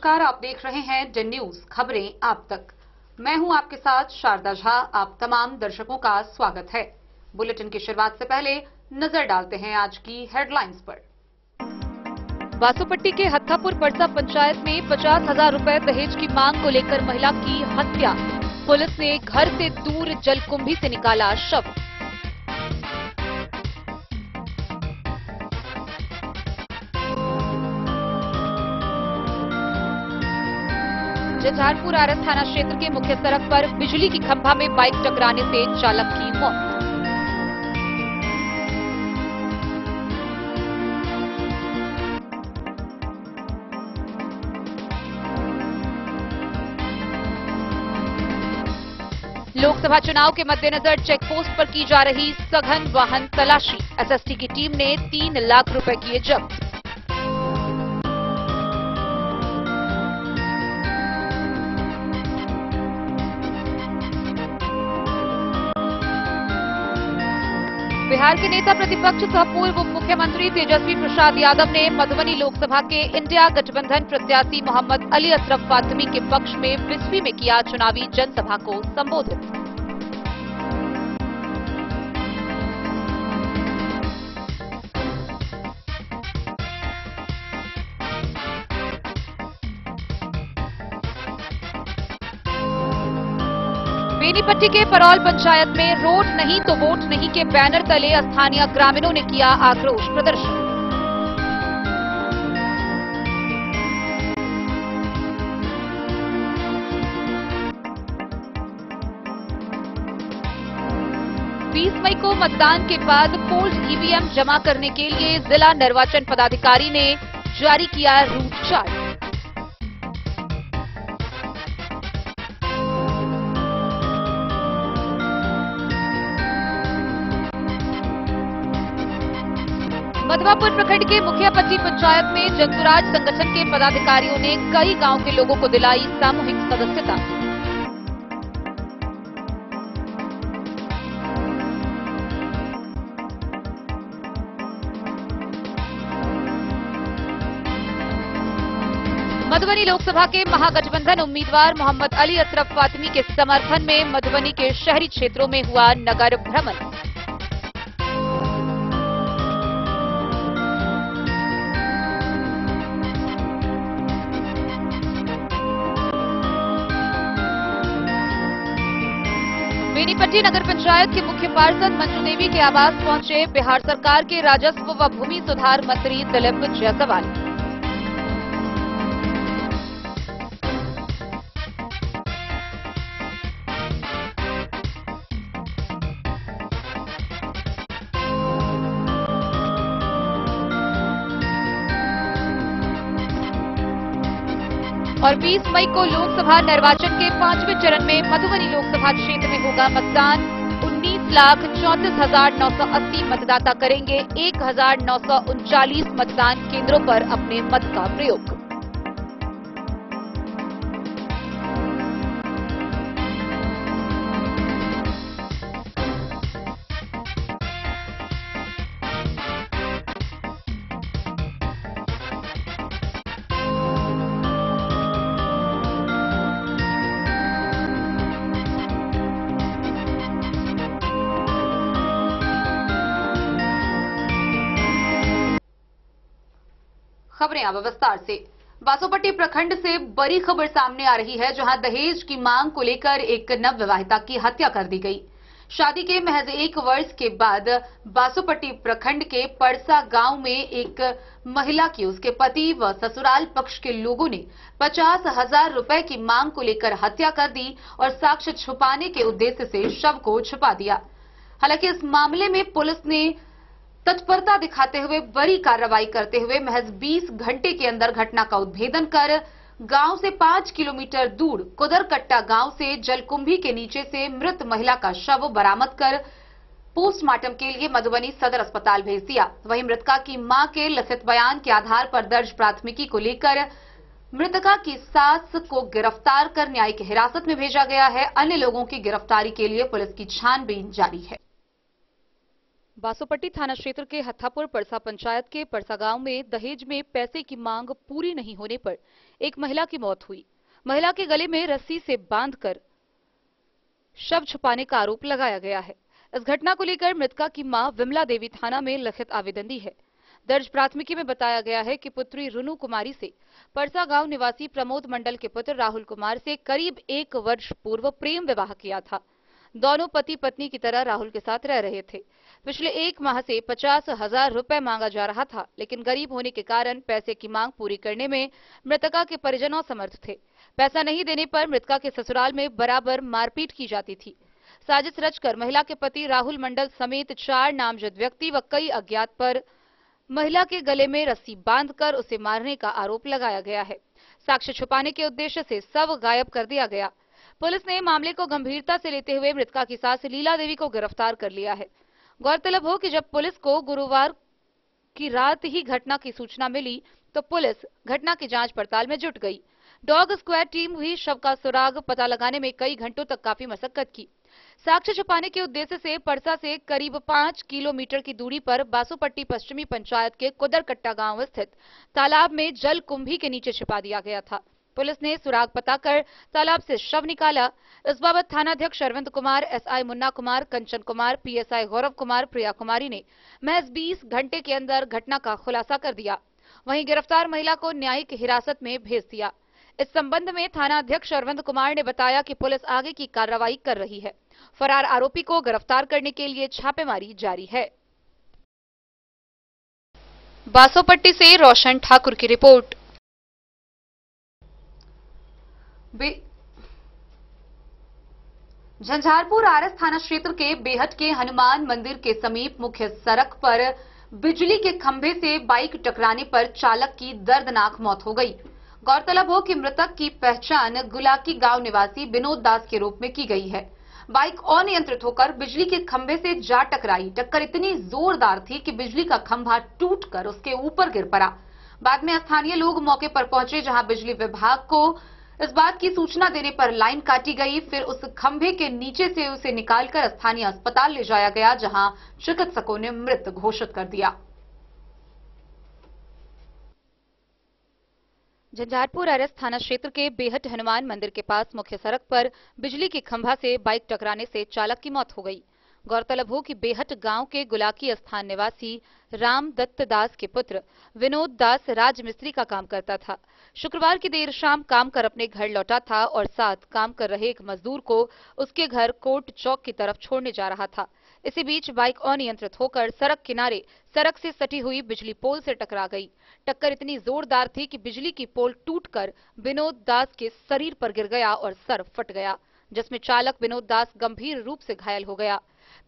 नमस्कार, आप देख रहे हैं डेन न्यूज खबरें आप तक। मैं हूं आपके साथ शारदा झा। आप तमाम दर्शकों का स्वागत है। बुलेटिन की शुरुआत से पहले नजर डालते हैं आज की हेडलाइंस पर। बासोपट्टी के हत्थापुर परसा पंचायत में 50,000 रुपए दहेज की मांग को लेकर महिला की हत्या। पुलिस ने घर से दूर जलकुंभी से निकाला शव। जटारपुर आरएस थाना क्षेत्र के मुख्य सड़क पर बिजली की खंभा में बाइक टकराने से चालक की मौत। लोकसभा चुनाव के मद्देनजर चेकपोस्ट पर की जा रही सघन वाहन तलाशी। एसएसटी की टीम ने 3 लाख रुपए किए जब्त। बिहार के नेता प्रतिपक्ष सह पूर्व उप मुख्यमंत्री तेजस्वी प्रसाद यादव ने मधुबनी लोकसभा के इंडिया गठबंधन प्रत्याशी मोहम्मद अली अशरफ फातमी के पक्ष में बिस्फी में किया चुनावी जनसभा को संबोधित। बेनीपट्टी के परौल पंचायत में रोड नहीं तो वोट नहीं के बैनर तले स्थानीय ग्रामीणों ने किया आक्रोश प्रदर्शन। बीस मई को मतदान के बाद पोल्ड ईवीएम जमा करने के लिए जिला निर्वाचन पदाधिकारी ने जारी किया रूट चार्ट। मधवापुर प्रखंड के मुखियापट्टी पंचायत में जंतुराज संगठन के पदाधिकारियों ने कई गांव के लोगों को दिलाई सामूहिक सदस्यता। मधुबनी लोकसभा के महागठबंधन उम्मीदवार मोहम्मद अली अशरफ फातमी के समर्थन में मधुबनी के शहरी क्षेत्रों में हुआ नगर भ्रमण। बेनीपट्टी नगर पंचायत के मुख्य पार्षद मंजू देवी के आवास पहुंचे बिहार सरकार के राजस्व व भूमि सुधार मंत्री दिलीप जायसवाल। और 20 मई को लोकसभा निर्वाचन के 5वें चरण में मधुबनी लोकसभा क्षेत्र में होगा मतदान। 19,34,980 मतदाता करेंगे 1,939 मतदान केंद्रों पर अपने मत का प्रयोग। खबरें अब विस्तार से। बासोपट्टी प्रखंड से बड़ी खबर सामने आ रही है, जहां दहेज की मांग को लेकर एक नवविवाहिता की हत्या कर दी गई। शादी के महज 1 वर्ष के बाद बासोपट्टी प्रखंड के परसा गांव में एक महिला की उसके पति व ससुराल पक्ष के लोगों ने 50,000 रुपए की मांग को लेकर हत्या कर दी और साक्ष्य छुपाने के उद्देश्य से शव को छुपा दिया। हालांकि इस मामले में पुलिस ने तत्परता दिखाते हुए बड़ी कार्रवाई करते हुए महज 20 घंटे के अंदर घटना का उद्भेदन कर गांव से 5 किलोमीटर दूर कुदरकट्टा गांव से जलकुंभी के नीचे से मृत महिला का शव बरामद कर पोस्टमार्टम के लिए मधुबनी सदर अस्पताल भेज दिया। वहीं मृतका की मां के लिखित बयान के आधार पर दर्ज प्राथमिकी को लेकर मृतका की सास को गिरफ्तार कर न्यायिक हिरासत में भेजा गया है। अन्य लोगों की गिरफ्तारी के लिए पुलिस की छानबीन जारी है। बासोपट्टी थाना क्षेत्र के हत्थापुर परसा पंचायत के परसा गांव में दहेज में पैसे की मांग पूरी नहीं होने पर एक महिला की मौत हुई। महिला के गले में रस्सी से बांधकर शव छुपाने का आरोप लगाया गया है। इस घटना को लेकर मृतका की मां विमला देवी थाना में लिखित आवेदन दी है। दर्ज प्राथमिकी में बताया गया है कि पुत्री रुनु कुमारी से परसा गांव निवासी प्रमोद मंडल के पुत्र राहुल कुमार से करीब 1 वर्ष पूर्व प्रेम विवाह किया था। दोनों पति पत्नी की तरह राहुल के साथ रह रहे थे। पिछले 1 माह से 50,000 रुपए मांगा जा रहा था, लेकिन गरीब होने के कारण पैसे की मांग पूरी करने में मृतका के परिजन असमर्थ थे। पैसा नहीं देने पर मृतका के ससुराल में बराबर मारपीट की जाती थी। साजिश रचकर महिला के पति राहुल मंडल समेत 4 नामजद व्यक्ति व कई अज्ञात पर महिला के गले में रस्सी बांधकर उसे मारने का आरोप लगाया गया है। साक्ष्य छुपाने के उद्देश्य से शव गायब कर दिया गया। पुलिस ने मामले को गंभीरता से लेते हुए मृतका की सास लीला देवी को गिरफ्तार कर लिया है। गौरतलब हो कि जब पुलिस को गुरुवार की रात ही घटना की सूचना मिली तो पुलिस घटना की जांच पड़ताल में जुट गई। डॉग स्क्वाड टीम भी शव का सुराग पता लगाने में कई घंटों तक काफी मशक्कत की। साक्ष्य छुपाने के उद्देश्य से परसा से करीब 5 किलोमीटर की दूरी पर बासोपट्टी पश्चिमी पंचायत के कुदरकट्टा गांव स्थित तालाब में जल कुंभी के नीचे छिपा दिया गया था। पुलिस ने सुराग पता कर तालाब से शव निकाला। इस बाबत थानाध्यक्ष अरविंद कुमार, एसआई मुन्ना कुमार, कंचन कुमार, पीएसआई गौरव कुमार, प्रिया कुमारी ने महज 20 घंटे के अंदर घटना का खुलासा कर दिया। वहीं गिरफ्तार महिला को न्यायिक हिरासत में भेज दिया। इस संबंध में थानाध्यक्ष अरविंद कुमार ने बताया कि पुलिस आगे की कार्रवाई कर रही है। फरार आरोपी को गिरफ्तार करने के लिए छापेमारी जारी है। बासोपट्टी से रोशन ठाकुर की रिपोर्ट। झंझारपुर आरएस थाना क्षेत्र के बेहट के हनुमान मंदिर के समीप मुख्य सड़क पर बिजली के खंभे से बाइक टकराने पर चालक की दर्दनाक मौत हो गई। गौरतलब हो कि मृतक की पहचान गुलाकी गांव निवासी विनोद दास के रूप में की गई है। बाइक अनियंत्रित होकर बिजली के खंभे से जा टकराई। टक्कर इतनी जोरदार थी कि बिजली का खंभा टूटकर उसके ऊपर गिर पड़ा। बाद में स्थानीय लोग मौके पर पहुंचे, जहां बिजली विभाग को इस बात की सूचना देने पर लाइन काटी गई। फिर उस खंभे के नीचे से उसे निकालकर स्थानीय अस्पताल ले जाया गया, जहां चिकित्सकों ने मृत घोषित कर दिया। झंझारपुर आरएस थाना क्षेत्र के बेहट हनुमान मंदिर के पास मुख्य सड़क पर बिजली के खंभा से बाइक टकराने से चालक की मौत हो गई। गौरतलब हो कि बेहट गांव के गुलाकी स्थान निवासी राम दत्त दास के पुत्र विनोद दास राजमिस्त्री का काम करता था। शुक्रवार की देर शाम काम कर अपने घर लौटा था और साथ काम कर रहे एक मजदूर को उसके घर कोट चौक की तरफ छोड़ने जा रहा था। इसी बीच बाइक अनियंत्रित होकर सड़क किनारे सड़क से सटी हुई बिजली पोल से टकरा गई। टक्कर इतनी जोरदार थी कि बिजली की पोल टूटकर विनोद दास के शरीर पर गिर गया और सर फट गया, जिसमें चालक विनोद दास गंभीर रूप से घायल हो गया।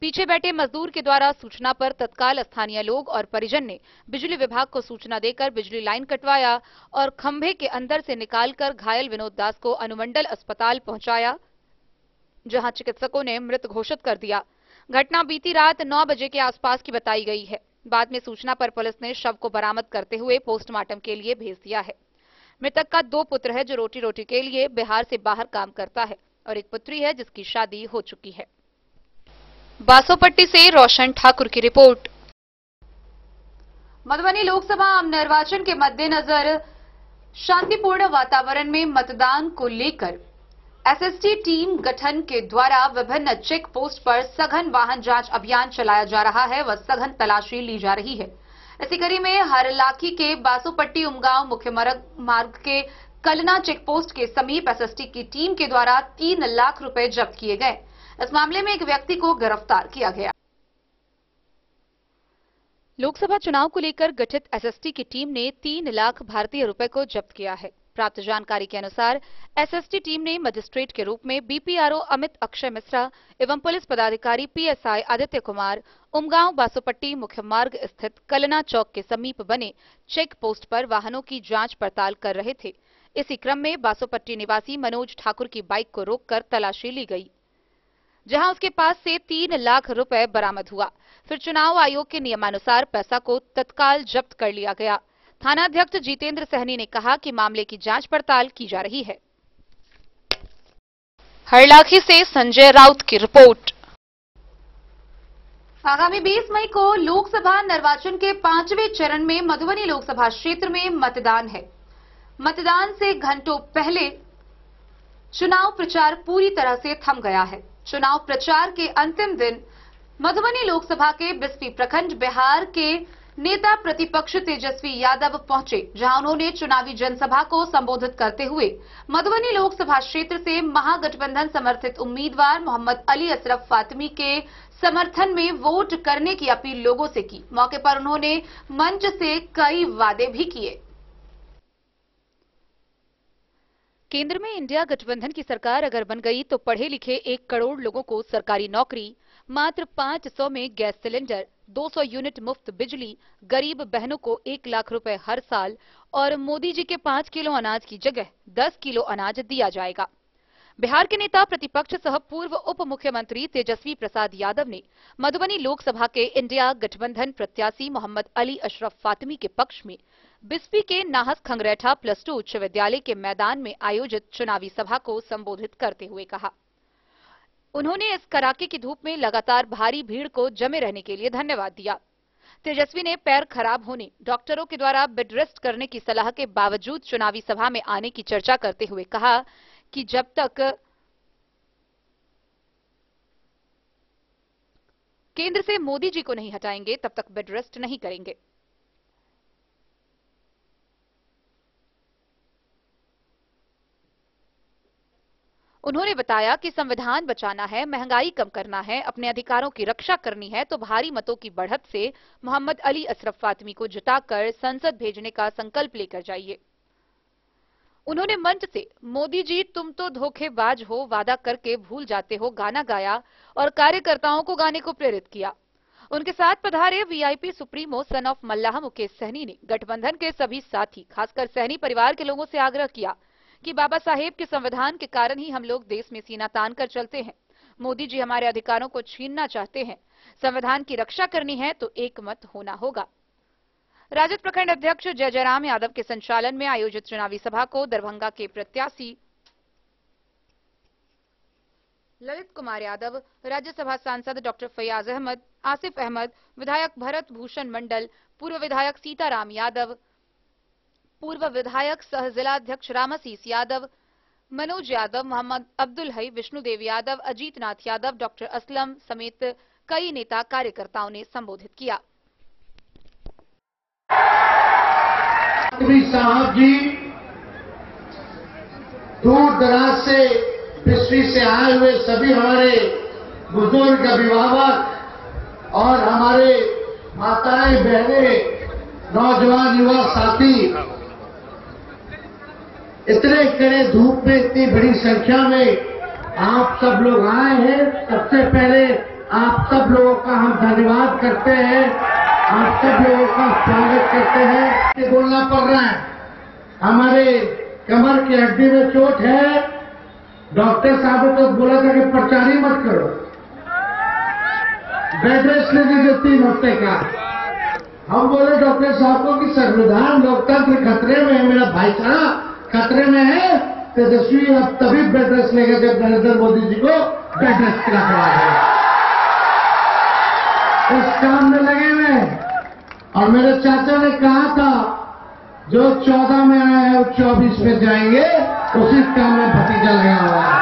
पीछे बैठे मजदूर के द्वारा सूचना पर तत्काल स्थानीय लोग और परिजन ने बिजली विभाग को सूचना देकर बिजली लाइन कटवाया और खंभे के अंदर से निकालकर घायल विनोद दास को अनुमंडल अस्पताल पहुंचाया, जहां चिकित्सकों ने मृत घोषित कर दिया। घटना बीती रात 9 बजे के आसपास की बताई गई है। बाद में सूचना पर पुलिस ने शव को बरामद करते हुए पोस्टमार्टम के लिए भेज दिया है। मृतक का 2 पुत्र है, जो रोटी रोटी के लिए बिहार से बाहर काम करता है, और एक पुत्री है जिसकी शादी हो चुकी है। बासोपट्टी से रोशन ठाकुर की रिपोर्ट। मधुबनी लोकसभा आम निर्वाचन के मद्देनजर शांतिपूर्ण वातावरण में मतदान को लेकर एसएसटी टीम गठन के द्वारा विभिन्न चेक पोस्ट पर सघन वाहन जांच अभियान चलाया जा रहा है व सघन तलाशी ली जा रही है। इसी कड़ी में हरलाखी के बासोपट्टी उमगांव मुख्य मार्ग के कलना चेक पोस्ट के समीप एसएसटी की टीम के द्वारा 3 लाख रुपए जब्त किए गए। इस मामले में एक व्यक्ति को गिरफ्तार किया गया। लोकसभा चुनाव को लेकर गठित एसएसटी की टीम ने 3 लाख भारतीय रुपए को जब्त किया है। प्राप्त जानकारी के अनुसार एसएसटी टीम ने मजिस्ट्रेट के रूप में बीपीआरओ अमित अक्षय मिश्रा एवं पुलिस पदाधिकारी पीएसआई आदित्य कुमार उमगांव बासोपट्टी मुख्य मार्ग स्थित कलना चौक के समीप बने चेक पोस्ट पर वाहनों की जांच पड़ताल कर रहे थे। इसी क्रम में बासोपट्टी निवासी मनोज ठाकुर की बाइक को रोककर तलाशी ली गई, जहां उसके पास से 3 लाख रुपए बरामद हुआ। फिर चुनाव आयोग के नियमानुसार पैसा को तत्काल जब्त कर लिया गया। थानाध्यक्ष जितेंद्र सहनी ने कहा कि मामले की जांच पड़ताल की जा रही है। हरलाखी से संजय राउत की रिपोर्ट। आगामी 20 मई को लोकसभा निर्वाचन के 5वें चरण में मधुबनी लोकसभा क्षेत्र में मतदान है। मतदान से घंटों पहले चुनाव प्रचार पूरी तरह से थम गया है। चुनाव प्रचार के अंतिम दिन मधुबनी लोकसभा के बिस्फी प्रखंड बिहार के नेता प्रतिपक्ष तेजस्वी यादव पहुंचे, जहां उन्होंने चुनावी जनसभा को संबोधित करते हुए मधुबनी लोकसभा क्षेत्र से महागठबंधन समर्थित उम्मीदवार मोहम्मद अली अशरफ फातमी के समर्थन में वोट करने की अपील लोगों से की। मौके पर उन्होंने मंच से कई वादे भी किए। केंद्र में इंडिया गठबंधन की सरकार अगर बन गई तो पढ़े लिखे 1 करोड़ लोगों को सरकारी नौकरी, मात्र 500 में गैस सिलेंडर, 200 यूनिट मुफ्त बिजली, गरीब बहनों को 1 लाख रुपए हर साल और मोदी जी के 5 किलो अनाज की जगह 10 किलो अनाज दिया जाएगा। बिहार के नेता प्रतिपक्ष सह पूर्व उप मुख्यमंत्री तेजस्वी प्रसाद यादव ने मधुबनी लोकसभा के इंडिया गठबंधन प्रत्याशी मोहम्मद अली अशरफ फातमी के पक्ष में बिस्फी के नाहस खंगरैठा +2 उच्च विद्यालय के मैदान में आयोजित चुनावी सभा को संबोधित करते हुए कहा। उन्होंने इस कड़ाके की धूप में लगातार भारी भीड़ को जमे रहने के लिए धन्यवाद दिया। तेजस्वी ने पैर खराब होने, डॉक्टरों के द्वारा बेड रेस्ट करने की सलाह के बावजूद चुनावी सभा में आने की चर्चा करते हुए कहा कि जब तक केंद्र से मोदी जी को नहीं हटाएंगे तब तक बेड रेस्ट नहीं करेंगे। उन्होंने बताया कि संविधान बचाना है, महंगाई कम करना है, अपने अधिकारों की रक्षा करनी है तो भारी मतों की बढ़त से मोहम्मद अली अशरफ फातमी को जिताकर संसद भेजने का संकल्प लेकर जाइए। उन्होंने मंच से मोदी जी तुम तो धोखेबाज हो, वादा करके भूल जाते हो गाना गाया और कार्यकर्ताओं को गाने को प्रेरित किया। उनके साथ पधारे वीआईपी सुप्रीमो सन ऑफ मल्लाह मुकेश सहनी ने गठबंधन के सभी साथी, खासकर सहनी परिवार के लोगों से आग्रह किया कि बाबा साहेब के संविधान के कारण ही हम लोग देश में सीना तान कर चलते हैं। मोदी जी हमारे अधिकारों को छीनना चाहते हैं, संविधान की रक्षा करनी है तो एक मत होना होगा। राजद प्रखंड अध्यक्ष जय जयराम यादव के संचालन में आयोजित चुनावी सभा को दरभंगा के प्रत्याशी ललित कुमार यादव, राज्यसभा सांसद डॉक्टर फैयाज अहमद, आसिफ अहमद, विधायक भरत भूषण मंडल, पूर्व विधायक सीताराम यादव, पूर्व विधायक सह जिलाध्यक्ष रामासीस यादव, मनोज यादव, मोहम्मद अब्दुल हई, विष्णुदेव यादव, अजीत नाथ यादव, डॉक्टर असलम समेत कई नेता कार्यकर्ताओं ने संबोधित किया। साहब जी दूर दराज से बिस्फी से आए हुए सभी हमारे बुजुर्ग, अभिभावक और हमारे माताएं, बहनें, नौजवान, युवा साथी इतने कड़े धूप में इतनी बड़ी संख्या में आप सब लोग आए हैं। सबसे पहले आप सब लोगों का हम धन्यवाद करते हैं, आप सब लोगों का स्वागत करते हैं। बोलना पड़ रहा है, हमारे कमर की हड्डी में चोट है। डॉक्टर साहब ने तो बोला था कि प्रचार मत करो, बेड रेस्ट ले दीजिए 3 हफ्ते का। हम बोले डॉक्टर साहब को कि संविधान लोकतंत्र खतरे में है, मेरा भाईचारा खतरे में है। तेजस्वी अब तभी बेड रेस्ट लेगा जब नरेंद्र मोदी जी को बेड रेस्ट करवा देगा। उस काम में लगे हुए। और मेरे चाचा ने कहा था जो 14 में आए हैं वो 24 में जाएंगे, उसी काम में भतीजा लगा हुआ है।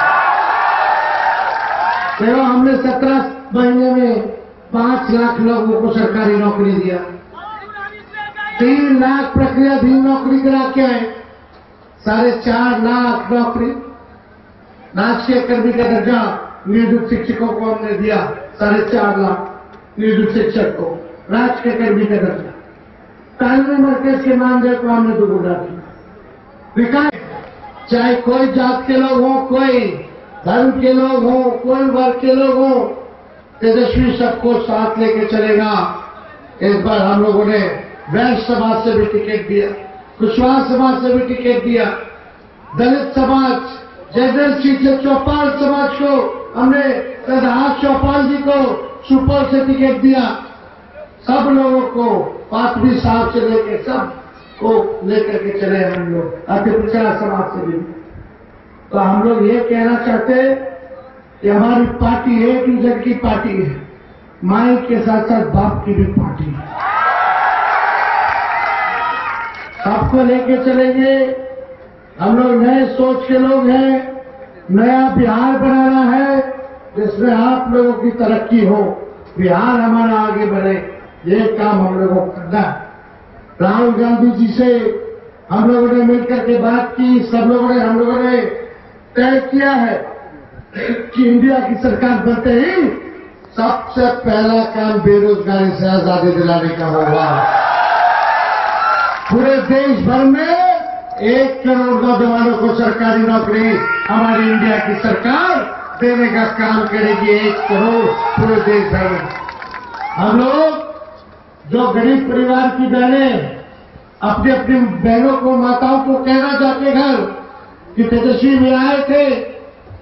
तो हमने 17 महीने में 5 लाख लोगों को सरकारी नौकरी दिया, 3 लाख प्रक्रियाधीन नौकरी करा के आए, 4.5 लाख नौकरी राजकीय कर्मी का दर्जा नियोजित शिक्षकों को हमने दिया, 4.5 लाख नियोजित शिक्षक को राजकीय कर्मी का दर्जा। तालीमी मरकज के मानदेय को हमने दोगुना किया। विकास चाहे कोई जात के लोग हों, कोई धर्म के लोग हों, कोई वर्ग के लोग हों, तेजस्वी सबको साथ लेके चलेगा। इस बार हम लोगों ने वैश्य समाज से भी टिकट दिया, कुशवाहा समाज से भी टिकट दिया, दलित समाज, जनरल सीट से चौपाल समाज को हमने प्रधान चौपाल जी को सुपौल से टिकट दिया। सब लोगों को पाटवी साहब से लेकर सब को लेकर के चले हम लोग, अति पिछड़ा समाज से भी। तो हम लोग ये कहना चाहते हैं कि हमारी पार्टी एक ही जन की पार्टी है, माई के साथ साथ बाप की भी पार्टी है। सबको लेके चलेंगे, हम लोग नए सोच के लोग हैं, नया बिहार बनाना है जिसमें आप लोगों की तरक्की हो, बिहार हमारा आगे बढ़े, ये काम हम लोगों को करना है। राहुल गांधी जी से हम लोगों ने मिलकर के बात की, हम लोगों ने तय किया है कि इंडिया की सरकार बनते ही सबसे पहला काम बेरोजगारी से आजादी दिलाने का होगा। पूरे देश भर में 1 करोड़ नौजवानों को सरकारी नौकरी हमारी इंडिया की सरकार देने का काम करेगी। 1 करोड़ पूरे देश भर में। हम लोग जो गरीब परिवार की बहनें अपनी अपनी बहनों को, माताओं को कहना चाहते घर कि तेजस्वी में आए थे,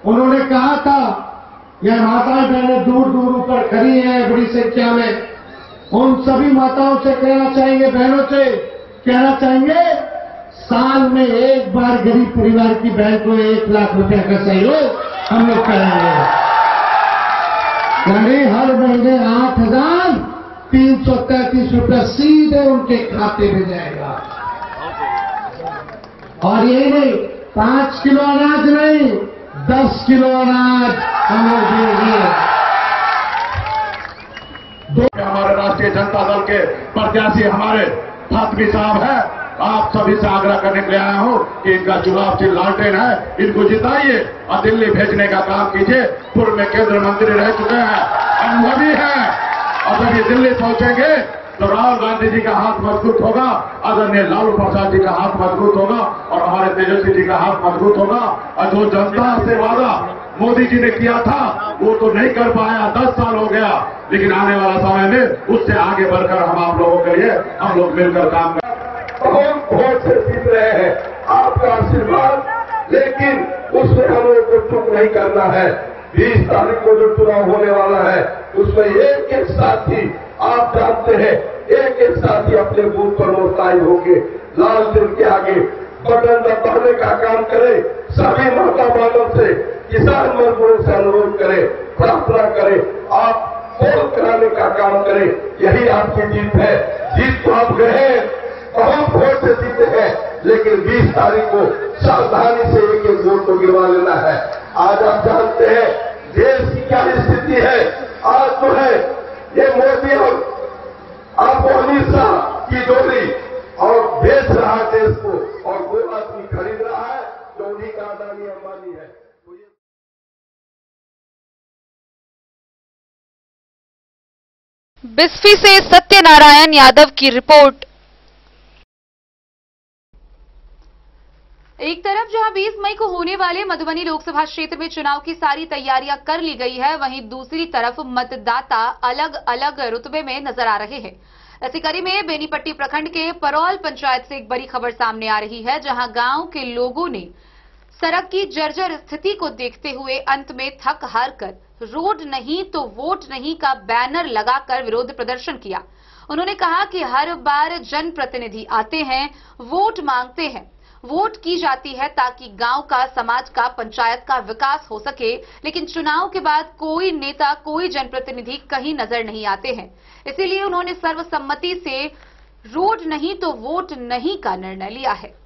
उन्होंने कहा था यह माताएं बहनें दूर दूर ऊपर खड़ी हैं बड़ी संख्या में, उन सभी माताओं से कहना चाहेंगे, बहनों से कहना चाहेंगे, साल में एक बार गरीब परिवार की बहन को 1 लाख रुपया का सहयोग हम लोग करेंगे। यानी हर महीने 8,333 रुपया सीधे उनके खाते में जाएगा। और ये नहीं 5 किलो अनाज नहीं, 10 किलो अनाज हम लोग देंगे। हमारे राष्ट्रीय जनता दल के प्रत्याशी हमारे फातमी साहब है, आप सभी से आग्रह करने के लिए आया हूं कि इनका चुनाव चिन्ह लालटेन है, इनको जिताइए और दिल्ली भेजने का काम कीजिए। पूर्व में केंद्रीय मंत्री रह चुके हैं, अनुभवी हैं, और जब ये दिल्ली पहुंचेंगे तो राहुल गांधी जी का हाथ मजबूत होगा, आदरणीय लालू प्रसाद जी का हाथ मजबूत होगा और हमारे तेजस्वी जी का हाथ मजबूत होगा। और जो जनता से वादा मोदी जी ने किया था वो तो नहीं कर पाया, 10 साल हो गया, लेकिन आने वाला समय में उससे आगे बढ़कर हम आप लोगों के लिए हम लोग मिलकर काम करें। हम वोट से जीत रहे हैं, आपका आशीर्वाद, लेकिन उसमें हम लोगों को चुप नहीं करना है। 20 तारीख को जो चुनाव होने वाला है उसमें एक साथ ही आप जानते हैं, एक साथ ही अपने बूथ पर मोहताज होंगे, लाल सिंह के आगे बटन दबाने का काम करें। सभी माता बहनों से, किसान मजदूरों से अनुरोध करें, प्रार्थना करें, आप वोट कराने का काम करें, यही आपकी जीत है। जीत तो आप गए, हम वोट से जीते हैं, लेकिन 20 तारीख को सावधानी से एक वोट को गिरवा लेना है। आज आप जानते हैं देश की क्या स्थिति है। आज तो है ये मोदी और आपको अमित शाह की जोड़ी, और बेच रहा है देश को, और वो आदमी खरीद रहा है जो उन्हीं का अडानी अंबानी है। बिस्फी से सत्यनारायण यादव की रिपोर्ट। एक तरफ जहां 20 मई को होने वाले मधुबनी लोकसभा क्षेत्र में चुनाव की सारी तैयारियां कर ली गई है, वहीं दूसरी तरफ मतदाता अलग अलग रुतबे में नजर आ रहे हैं। इसी कड़ी में बेनीपट्टी प्रखंड के परौल पंचायत से एक बड़ी खबर सामने आ रही है, जहां गांव के लोगों ने सड़क की जर्जर स्थिति को देखते हुए अंत में थक हार कर रोड नहीं तो वोट नहीं का बैनर लगाकर विरोध प्रदर्शन किया। उन्होंने कहा कि हर बार जनप्रतिनिधि आते हैं, वोट मांगते हैं, वोट की जाती है ताकि गांव का, समाज का, पंचायत का विकास हो सके, लेकिन चुनाव के बाद कोई नेता, कोई जनप्रतिनिधि कहीं नजर नहीं आते हैं। इसीलिए उन्होंने सर्वसम्मति से रोड नहीं तो वोट नहीं का निर्णय लिया है।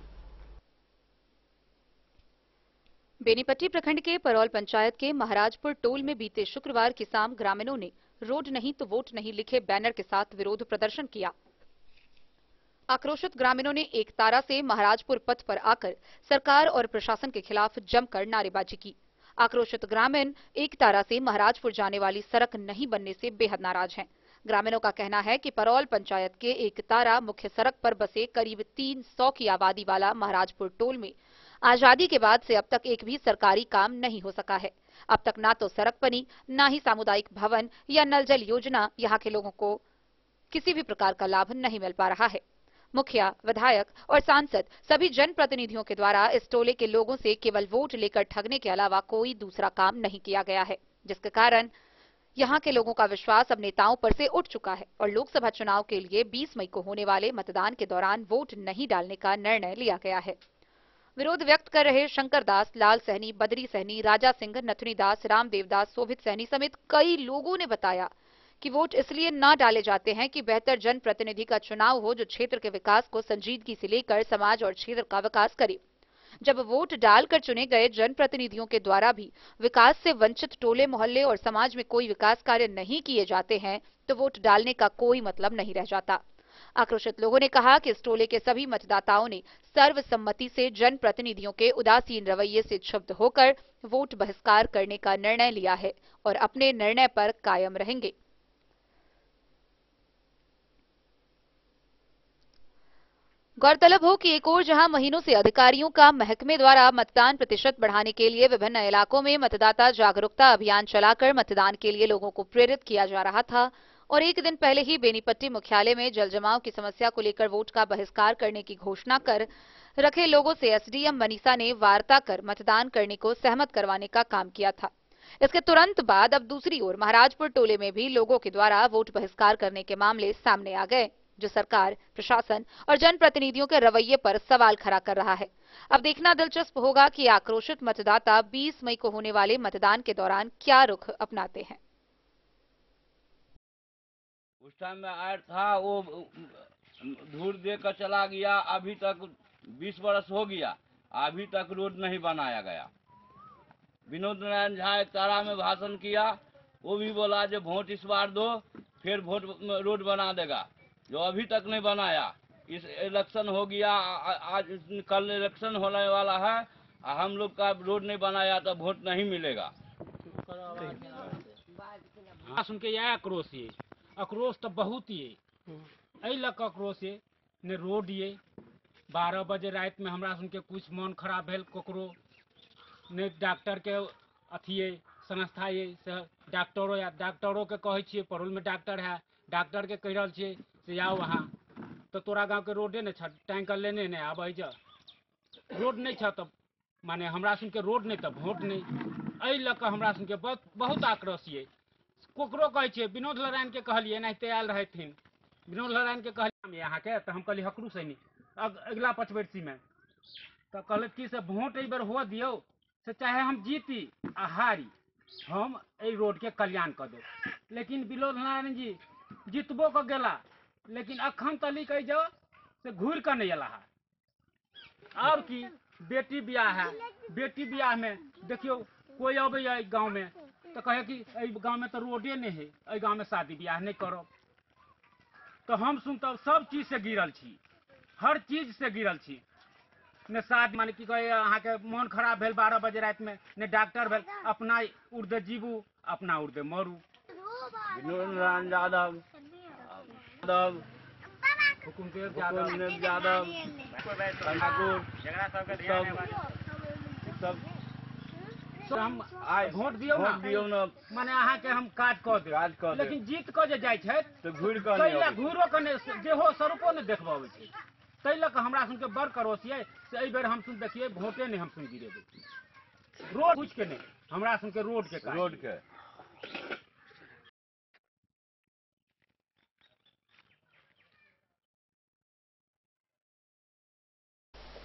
बेनीपट्टी प्रखंड के परौल पंचायत के महाराजपुर टोल में बीते शुक्रवार की शाम ग्रामीणों ने रोड नहीं तो वोट नहीं लिखे बैनर के साथ विरोध प्रदर्शन किया। आक्रोशित ग्रामीणों ने एक तारा से महाराजपुर पथ पर आकर सरकार और प्रशासन के खिलाफ जमकर नारेबाजी की। आक्रोशित ग्रामीण एक तारा से महाराजपुर जाने वाली सड़क नहीं बनने से बेहद नाराज हैं। ग्रामीणों का कहना है कि परौल पंचायत के एक तारा मुख्य सड़क पर बसे करीब 300 की आबादी वाला महाराजपुर टोल में आजादी के बाद से अब तक एक भी सरकारी काम नहीं हो सका है। अब तक ना तो सड़क बनी, ना ही सामुदायिक भवन या नल जल योजना यहाँ के लोगों को किसी भी प्रकार का लाभ नहीं मिल पा रहा है। मुखिया, विधायक और सांसद सभी जनप्रतिनिधियों के द्वारा इस टोले के लोगों से केवल वोट लेकर ठगने के अलावा कोई दूसरा काम नहीं किया गया है, जिसके कारण यहाँ के लोगों का विश्वास अब नेताओं पर से उठ चुका है और लोकसभा चुनाव के लिए 20 मई को होने वाले मतदान के दौरान वोट नहीं डालने का निर्णय लिया गया है। विरोध व्यक्त कर रहे शंकर दास, लाल सहनी, बद्री सहनी, राजा सिंह, नथुनी दास, रामदेव दास, शोभित सहनी समेत कई लोगों ने बताया कि वोट इसलिए न डाले जाते हैं कि बेहतर जनप्रतिनिधि का चुनाव हो जो क्षेत्र के विकास को संजीदगी से लेकर समाज और क्षेत्र का विकास करे। जब वोट डालकर चुने गए जनप्रतिनिधियों के द्वारा भी विकास से वंचित टोले मोहल्ले और समाज में कोई विकास कार्य नहीं किए जाते हैं तो वोट डालने का कोई मतलब नहीं रह जाता। आक्रोशित लोगों ने कहा कि इस टोले के सभी मतदाताओं ने सर्वसम्मति से जनप्रतिनिधियों के उदासीन रवैये से क्षुब्ध होकर वोट बहिष्कार करने का निर्णय लिया है और अपने निर्णय पर कायम रहेंगे। गौरतलब हो कि एक ओर जहां महीनों से अधिकारियों का महकमे द्वारा मतदान प्रतिशत बढ़ाने के लिए विभिन्न इलाकों में मतदाता जागरूकता अभियान चलाकर मतदान के लिए लोगों को प्रेरित किया जा रहा था और एक दिन पहले ही बेनीपट्टी मुख्यालय में जल जमाव की समस्या को लेकर वोट का बहिष्कार करने की घोषणा कर रखे लोगों से एसडीएम मनीषा ने वार्ता कर मतदान करने को सहमत करवाने का काम किया था। इसके तुरंत बाद अब दूसरी ओर महाराजपुर टोले में भी लोगों के द्वारा वोट बहिष्कार करने के मामले सामने आ गए, जो सरकार, प्रशासन और जनप्रतिनिधियों के रवैये पर सवाल खड़ा कर रहा है। अब देखना दिलचस्प होगा कि आक्रोशित मतदाता 20 मई को होने वाले मतदान के दौरान क्या रुख अपनाते हैं। उस टाइम में आया था, वो धूल देकर चला गया। अभी तक 20 बरस हो गया, अभी तक रोड नहीं बनाया गया। विनोद नारायण झा एक तारा में भाषण किया, वो भी बोला जो वोट इस बार दो फिर वोट रोड बना देगा, जो अभी तक नहीं बनाया। इस इलेक्शन हो गया, आज कल इलेक्शन होने वाला है, हम लोग का रोड नहीं बनाया तो वोट नहीं मिलेगा। सुन के यह आक्रोश तो बहुत ही लक आक्रोश ने रोड 12 बजे रात में हमरा सुन के कुछ मन खराब भेल, ककरो ने डॉक्टर के अथिए संस्था से डॉक्टरों के कहे छे, परोल में डॉक्टर है, डॉक्टर के कह रहा छे से आओ वहाँ, तो तोरा गांव के रोडे नहीं छ, टैंकर लेने नहीं आब रोड नहीं छ, तब माने हमरा सुन के रोड नहीं तब वोट नहीं। लक हमरा सुन के बहुत आक्रोश ककरो कहे छे। विनोद नारायण के कहलिए नहीं आयल रहथिन, विनोद नारायण के कहलिए यहाँ के, तो हम कहलिए हकरू सैनी अगला पचवर्षी में, तो कहल कि से वोट एक बार हो दियो से चाहे हम जीती आ हारी, हम ए रोड के कल्याण कर दो। लेकिन विनोद नारायण जी जीतबो को गेला, लेकिन अखन तली कह जाओ से घूर कर नहीं अला है। और की बेटी ब्याह है, बेटी ब्याह में देखियो कोई अबे गाँव में तो कहे कि गांव में तो रोडे नहीं है, गांव में शादी ब्याह नहीं करो। तो हम सुनते सब चीज से गिरल छी, हर चीज से गिरल छी। ने शादी माने की कहे अहाँ के मन खराब भेल 12 बजे रात में, ने डॉक्टर भेल, अपना उर्दे जीवू अपना उर्दे मरू। विनोद नारायण यादव, हुकुमदेव यादव, सब हम वोट दियो ना, माने अहाँ के हम काज कर दे, लेकिन जीत कर जे जाय छै तो घूर कर घूरो कने जे हो स्वरूपो ने देखबावे छै। तै लक हमरा सुन के बड़ करोस से एहि बेर हम सुन देखिए वोटे नहीं हम सुन गिरेबे, रोड कुछ के नहीं, हमरा सुन के रोड के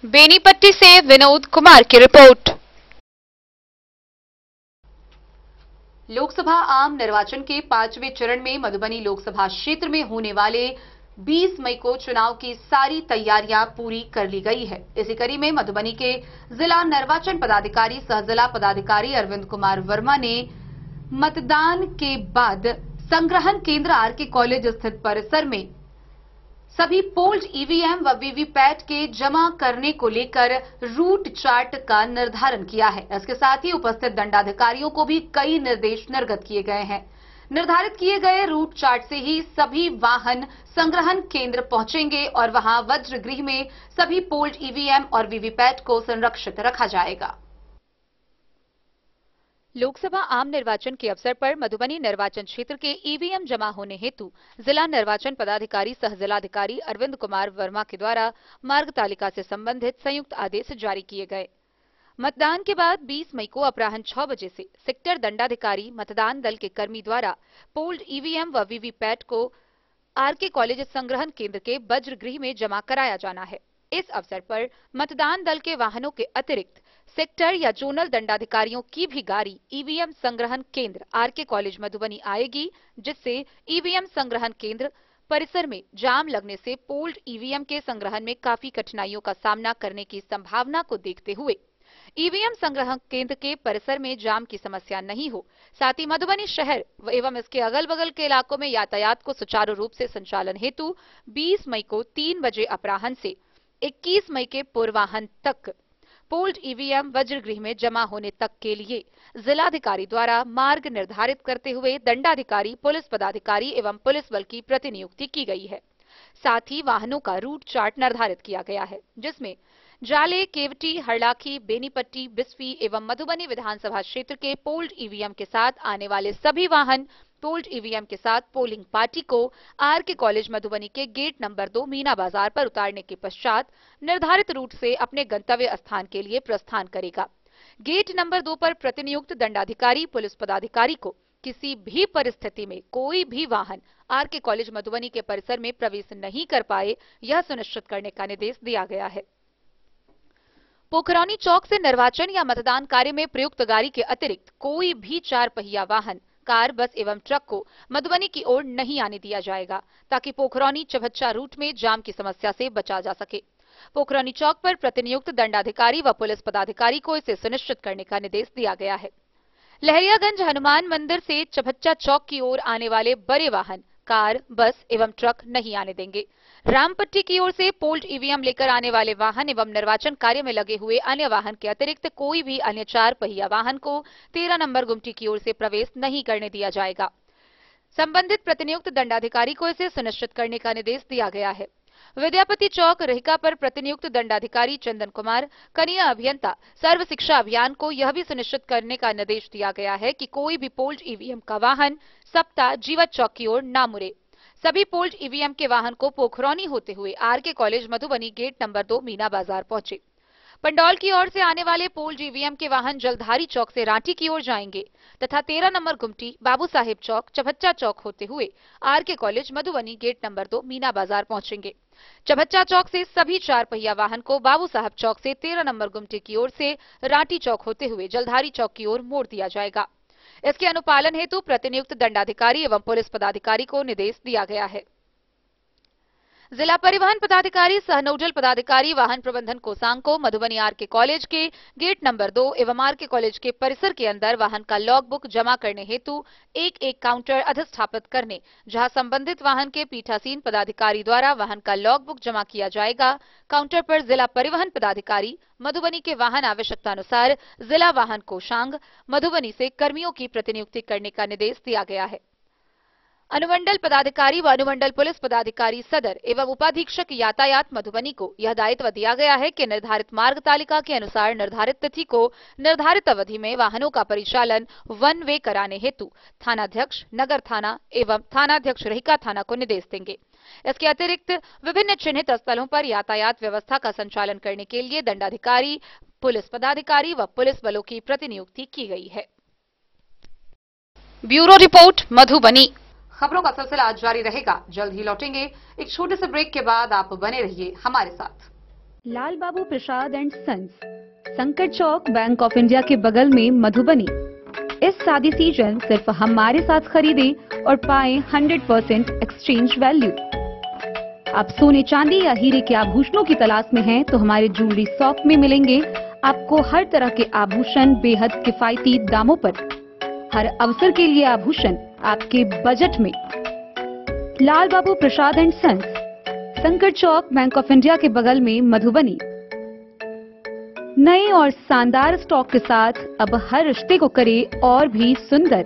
बेनीपट्टी से विनोद कुमार की रिपोर्ट। लोकसभा आम निर्वाचन के 5वें चरण में मधुबनी लोकसभा क्षेत्र में होने वाले 20 मई को चुनाव की सारी तैयारियां पूरी कर ली गई है। इसी कड़ी में मधुबनी के जिला निर्वाचन पदाधिकारी सह जिला पदाधिकारी अरविंद कुमार वर्मा ने मतदान के बाद संग्रहण केंद्र आरके कॉलेज स्थित परिसर में सभी पोल्ड ईवीएम व वीवीपैट के जमा करने को लेकर रूट चार्ट का निर्धारण किया है। इसके साथ ही उपस्थित दंडाधिकारियों को भी कई निर्देश निर्गत किए गए हैं। निर्धारित किए गए रूट चार्ट से ही सभी वाहन संग्रहण केंद्र पहुंचेंगे और वहां वज्रगृह में सभी पोल्ड ईवीएम और वीवीपैट को संरक्षित रखा जाएगा। लोकसभा आम निर्वाचन के अवसर पर मधुबनी निर्वाचन क्षेत्र के ईवीएम जमा होने हेतु जिला निर्वाचन पदाधिकारी सह जिलाधिकारी अरविंद कुमार वर्मा के द्वारा मार्ग तालिका से संबंधित संयुक्त आदेश जारी किए गए। मतदान के बाद 20 मई को अपराह्न 6 बजे से सेक्टर दंडाधिकारी मतदान दल के कर्मी द्वारा पोल्ड ईवीएम व वीवीपैट को आरके कॉलेज संग्रहण केंद्र के वज्रगृह में जमा कराया जाना है। इस अवसर पर मतदान दल के वाहनों के अतिरिक्त सेक्टर या जोनल दंडाधिकारियों की भी गाड़ी ईवीएम संग्रहण केंद्र आरके कॉलेज मधुबनी आएगी, जिससे ईवीएम संग्रहण केंद्र परिसर में जाम लगने से पोल्ड ईवीएम के संग्रहण में काफी कठिनाइयों का सामना करने की संभावना को देखते हुए ईवीएम संग्रह केंद्र के परिसर में जाम की समस्या नहीं हो, साथ ही मधुबनी शहर एवं इसके अगल बगल के इलाकों में यातायात को सुचारू रूप से संचालन हेतु 20 मई को 3 बजे अपराह्न से 21 मई के पूर्वाह्न तक पोल्ड ईवीएम वज्रगृह में जमा होने तक के लिए जिलाधिकारी द्वारा मार्ग निर्धारित करते हुए दंडाधिकारी, पुलिस पदाधिकारी एवं पुलिस बल की प्रतिनियुक्ति की गई है। साथ ही वाहनों का रूट चार्ट निर्धारित किया गया है, जिसमें जाले, केवटी, हरलाखी, बेनीपट्टी, बिस्फी एवं मधुबनी विधानसभा क्षेत्र के पोल्ड ईवीएम के साथ आने वाले सभी वाहन पोल्ड ईवीएम के साथ पोलिंग पार्टी को आरके कॉलेज मधुबनी के गेट नंबर 2 मीना बाजार पर उतारने के पश्चात निर्धारित रूट से अपने गंतव्य स्थान के लिए प्रस्थान करेगा। गेट नंबर 2 पर प्रतिनियुक्त दंडाधिकारी, पुलिस पदाधिकारी को किसी भी परिस्थिति में कोई भी वाहन आरके कॉलेज मधुबनी के परिसर में प्रवेश नहीं कर पाए, यह सुनिश्चित करने का निर्देश दिया गया है। पोखरौनी चौक से निर्वाचन या मतदान कार्य में प्रयुक्त गाड़ी के अतिरिक्त कोई भी 4 पहिया वाहन, कार, बस एवं ट्रक को मधुबनी की ओर नहीं आने दिया जाएगा, ताकि पोखरौनी चभच्चा रूट में जाम की समस्या से बचा जा सके। पोखरौनी चौक पर प्रतिनियुक्त दंडाधिकारी व पुलिस पदाधिकारी को इसे सुनिश्चित करने का निर्देश दिया गया है। लहरियागंज हनुमान मंदिर से चभच्चा चौक की ओर आने वाले बड़े वाहन, कार, बस एवं ट्रक नहीं आने देंगे। रामपट्टी की ओर से पोल्ड ईवीएम लेकर आने वाले वाहन एवं निर्वाचन कार्य में लगे हुए अन्य वाहन के अतिरिक्त कोई भी अन्य 4 पहिया वाहन को 13 नंबर गुमटी की ओर से प्रवेश नहीं करने दिया जाएगा। संबंधित प्रतिनियुक्त दंडाधिकारी को इसे सुनिश्चित करने का निर्देश दिया गया है। विद्यापति चौक रेहका पर प्रतिनियुक्त दंडाधिकारी चंदन कुमार, कनीय अभियंता, सर्व शिक्षा अभियान को यह भी सुनिश्चित करने का निर्देश दिया गया है कि कोई भी पोल्ड ईवीएम का वाहन सप्ताह जीवत चौक की ओर न मुड़े। सभी पोल्ड ईवीएम के वाहन को पोखरौनी होते हुए R K college Madhubani gate number 2 Meena Bazar पहुंचे। पंडौल की ओर से आने वाले पोल्ड ईवीएम के वाहन जलधारी चौक से रांटी की ओर जाएंगे तथा 13 नंबर गुमटी, बाबू साहेब चौक, चभच्चा चौक होते हुए R K college Madhubani gate number 2 Meena Bazar पहुंचेंगे। चभच्चा चौक से सभी 4 पहिया वाहन को बाबू साहब चौक से 13 नंबर गुमटी की ओर से रांटी चौक होते हुए जलधारी चौक की ओर मोड़ दिया जाएगा। इसके अनुपालन हेतु प्रतिनियुक्त दंडाधिकारी एवं पुलिस पदाधिकारी को निर्देश दिया गया है। जिला परिवहन पदाधिकारी सह नोडल पदाधिकारी वाहन प्रबंधन कोसांग को मधुबनी आरके कॉलेज के गेट नंबर 2 एवं आरके कॉलेज के परिसर के अंदर वाहन का लॉग बुक जमा करने हेतु एक काउंटर अधिस्थापित करने, जहां संबंधित वाहन के पीठासीन पदाधिकारी द्वारा वाहन का लॉग बुक जमा किया जाएगा। काउंटर पर जिला परिवहन पदाधिकारी मधुबनी के वाहन आवश्यकतानुसार जिला वाहन कोषांग मधुबनी से कर्मियों की प्रतिनियुक्ति करने का निर्देश दिया गया है। अनुमंडल पदाधिकारी व अनुमंडल पुलिस पदाधिकारी सदर एवं उपाधीक्षक यातायात मधुबनी को यह दायित्व दिया गया है कि निर्धारित मार्ग तालिका के अनुसार निर्धारित तिथि को निर्धारित अवधि में वाहनों का परिचालन 1 वे कराने हेतु थानाध्यक्ष, नगर थाना एवं थानाध्यक्ष रेहका थाना को निर्देश देंगे। इसके अतिरिक्त विभिन्न चिन्हित स्थलों पर यातायात व्यवस्था का संचालन करने के लिए दंडाधिकारी, पुलिस पदाधिकारी व पुलिस बलों की प्रतिनियुक्ति की गई है। Bureau report Madhubani. खबरों का सिलसिला आज जारी रहेगा, जल्द ही लौटेंगे। एक छोटे से ब्रेक के बाद आप बने रहिए हमारे साथ। लाल बाबू प्रसाद एंड सन्स, संकट चौक, बैंक ऑफ इंडिया के बगल में मधुबनी। इस शादी सीजन सिर्फ हमारे साथ खरीदे और पाए 100% एक्सचेंज वैल्यू। आप सोने, चांदी या हीरे के आभूषणों की तलाश में हैं तो हमारे ज्वेलरी शॉप में मिलेंगे आपको हर तरह के आभूषण बेहद किफायती दामों पर। हर अवसर के लिए आभूषण आपके बजट में। लाल बाबू प्रसाद एंड सन्स, संकट चौक, बैंक ऑफ इंडिया के बगल में मधुबनी। नए और शानदार स्टॉक के साथ अब हर रिश्ते को करे और भी सुंदर।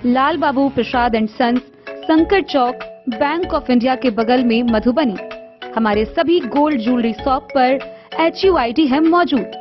लाल बाबू प्रसाद एंड सन्स, संकट चौक, बैंक ऑफ इंडिया के बगल में मधुबनी। हमारे सभी गोल्ड ज्वेलरी शॉप पर HUID है मौजूद।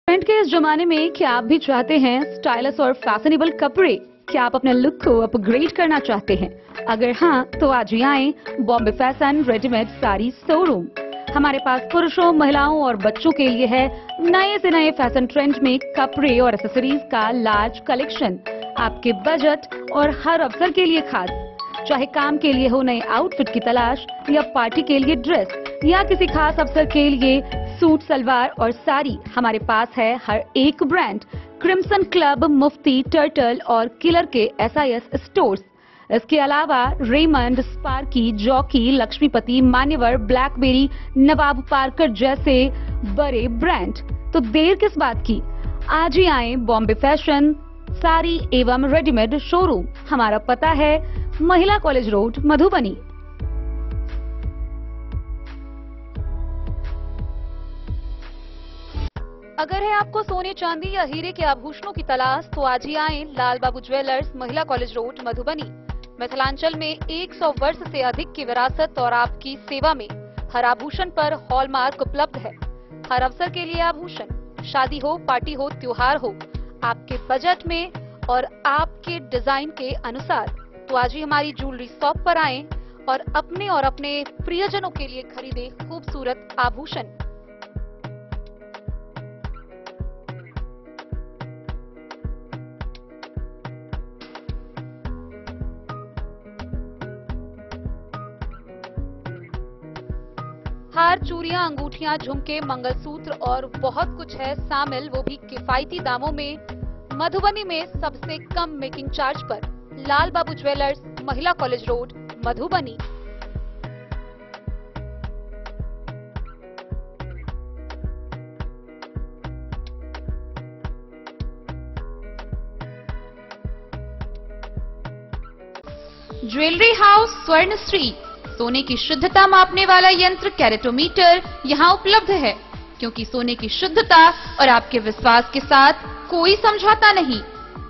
ट्रेंड के इस जमाने में क्या आप भी चाहते हैं स्टाइलिश और फैशनेबल कपड़े? क्या आप अपने लुक को अपग्रेड करना चाहते हैं? अगर हाँ, तो आज ही आए Bombay fashion readymade sari showroom. हमारे पास पुरुषों, महिलाओं और बच्चों के लिए है नए से नए फैशन ट्रेंड में कपड़े और एक्सेसरीज का लार्ज कलेक्शन। आपके बजट और हर अवसर के लिए खास। चाहे काम के लिए हो नए आउटफिट की तलाश या पार्टी के लिए ड्रेस या किसी खास अवसर के लिए सूट सलवार और साड़ी, हमारे पास है हर एक ब्रांड। क्रिम्सन क्लब, मुफ्ती, टर्टल और किलर के SIS स्टोर्स। इसके अलावा रेमंड, स्पार्की, जॉकी, लक्ष्मीपति, मान्यवर, ब्लैकबेरी, नवाब पार्कर जैसे बड़े ब्रांड। तो देर किस बात की, आज ही आए बॉम्बे फैशन साड़ी एवं रेडीमेड शोरूम। हमारा पता है महिला कॉलेज रोड, मधुबनी। अगर है आपको सोने चांदी या हीरे के आभूषणों की तलाश तो आज ही आए लाल बाबू ज्वेलर्स, महिला कॉलेज रोड, मधुबनी। मिथिलांचल में 100 वर्ष से अधिक की विरासत और आपकी सेवा में हर आभूषण पर हॉलमार्क उपलब्ध है। हर अवसर के लिए आभूषण, शादी हो, पार्टी हो, त्योहार हो, आपके बजट में और आपके डिजाइन के अनुसार। तो आज ही हमारी ज्वेलरी शॉप पर आएं और अपने प्रियजनों के लिए खरीदे खूबसूरत आभूषण। हार, चूड़ियां, अंगूठियां, झुमके, मंगलसूत्र और बहुत कुछ है शामिल, वो भी किफायती दामों में। मधुबनी में सबसे कम मेकिंग चार्ज पर लाल बाबू ज्वेलर्स, महिला college road, Madhubani. Jewellery house Swarnashri. सोने की शुद्धता मापने वाला यंत्र कैरेटोमीटर यहाँ उपलब्ध है, क्योंकि सोने की शुद्धता और आपके विश्वास के साथ कोई समझौता नहीं।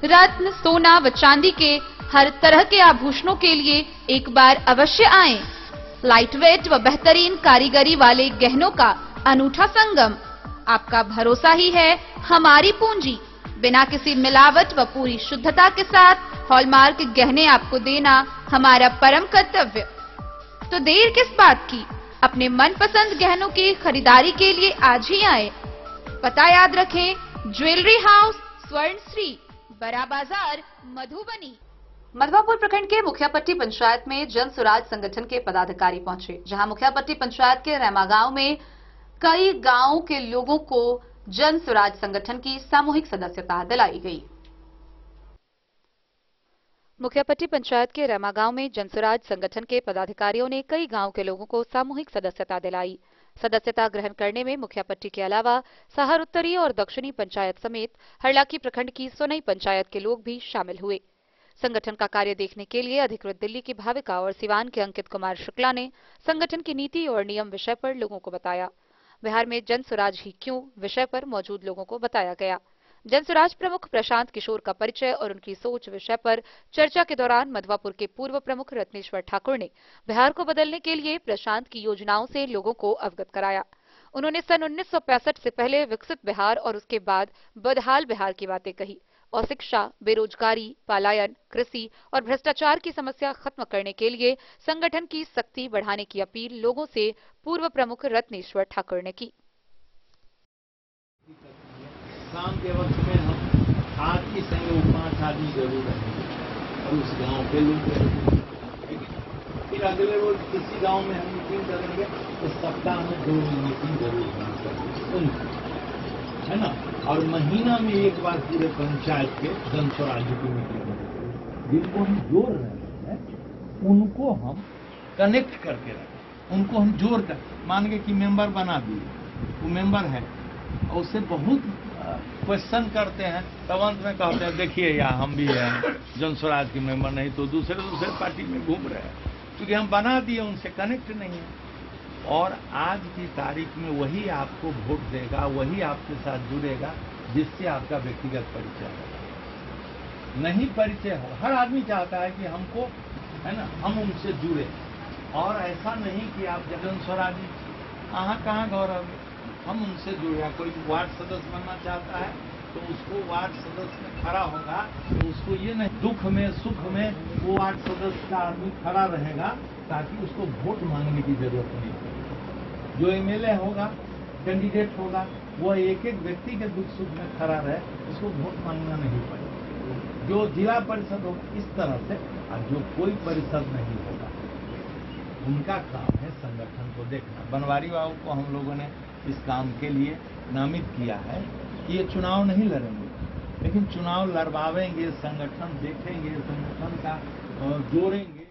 रत्न, सोना व चांदी के हर तरह के आभूषणों के लिए एक बार अवश्य आएं। लाइट वेट व बेहतरीन कारीगरी वाले गहनों का अनूठा संगम। आपका भरोसा ही है हमारी पूंजी। बिना किसी मिलावट व पूरी शुद्धता के साथ हॉलमार्क गहने आपको देना हमारा परम कर्तव्य। तो देर किस बात की, अपने मनपसंद गहनों की खरीदारी के लिए आज ही आए। पता याद रखें, ज्वेलरी हाउस स्वर्णश्री, बड़ा बाजार, मधुबनी। मधवापुर प्रखंड के मुखियापट्टी पंचायत में जन स्वराज संगठन के पदाधिकारी पहुंचे, जहां मुखियापट्टी पंचायत के रहमा गांव में कई गांवों के लोगों को जन स्वराज संगठन की सामूहिक सदस्यता दिलाई गई। मुखियापट्टी पंचायत के रहमा गांव में जन स्वराज संगठन के पदाधिकारियों ने कई गांव के लोगों को सामूहिक सदस्यता दिलाई। सदस्यता ग्रहण करने में मुखियापट्टी के अलावा सहार उत्तरी और दक्षिणी पंचायत समेत हरलाकी प्रखंड की सोनई पंचायत के लोग भी शामिल हुए। संगठन का कार्य देखने के लिए अधिकृत दिल्ली की भाविका और सिवान के अंकित कुमार शुक्ला ने संगठन की नीति और नियम विषय पर लोगों को बताया। बिहार में जन स्वराज ही क्यों विषय पर मौजूद लोगों को बताया गया। जन स्वराज प्रमुख प्रशांत किशोर का परिचय और उनकी सोच विषय पर चर्चा के दौरान मधवापुर के पूर्व प्रमुख रत्नेश्वर ठाकुर ने बिहार को बदलने के लिए प्रशांत की योजनाओं से लोगों को अवगत कराया। उन्होंने सन 1965 से पहले विकसित बिहार और उसके बाद बदहाल बिहार की बातें कही और शिक्षा, बेरोजगारी, पलायन, कृषि और भ्रष्टाचार की समस्या खत्म करने के लिए संगठन की शक्ति बढ़ाने की अपील लोगों से पूर्व प्रमुख रत्नेश्वर ठाकुर ने की। शाम के वक्त में हम आदमी संग 5 आदमी जरूर रहेंगे और उस गांव के लोग रहेंगे। फिर अगले रोज किसी गांव में हम मीटिंग करेंगे तो सप्ताह में 2 मीटिंग जरूर होनी, है ना। और महीना में एक बार पूरे पंचायत के जन स्वराज की मीटिंग होगी। जिनको हम जोड़ रहे हैं उनको हम कनेक्ट करके रखें, उनको हम जोड़ कर मान के कि मेंबर बना दिए, वो मेंबर है और उससे बहुत क्वेश्चन करते हैं, तब अंत में कहते हैं देखिए यार हम भी हैं जन स्वराज के मेंबर, नहीं तो दूसरे पार्टी में घूम रहे हैं, क्योंकि हम बना दिए, उनसे कनेक्ट नहीं है। और आज की तारीख में वही आपको वोट देगा, वही आपके साथ जुड़ेगा जिससे आपका व्यक्तिगत परिचय हो। नहीं परिचय हो, हर आदमी चाहता है कि हमको, है ना, हम उनसे जुड़े। और ऐसा नहीं कि आप जन स्वराज कहाँ गौरव, हम उनसे जुड़े। कोई वार्ड सदस्य बनना चाहता है तो उसको वार्ड सदस्य में खड़ा होगा, तो उसको ये नहीं, दुख में सुख में वो वार्ड सदस्य का आदमी खड़ा रहेगा, ताकि उसको वोट मांगने की जरूरत नहीं पड़े। जो एमएलए होगा, कैंडिडेट होगा, वो एक एक व्यक्ति के दुख सुख में खड़ा रहे, उसको वोट मांगना नहीं पड़ेगा। जो जिला परिषद हो इस तरह से, और जो कोई परिषद नहीं होगा उनका काम है संगठन को देखना। बनवारी बाबू को हम लोगों ने इस काम के लिए नामित किया है कि ये चुनाव नहीं लड़ेंगे, लेकिन चुनाव लड़वाएंगे, संगठन देखेंगे, संगठन का जोड़ेंगे।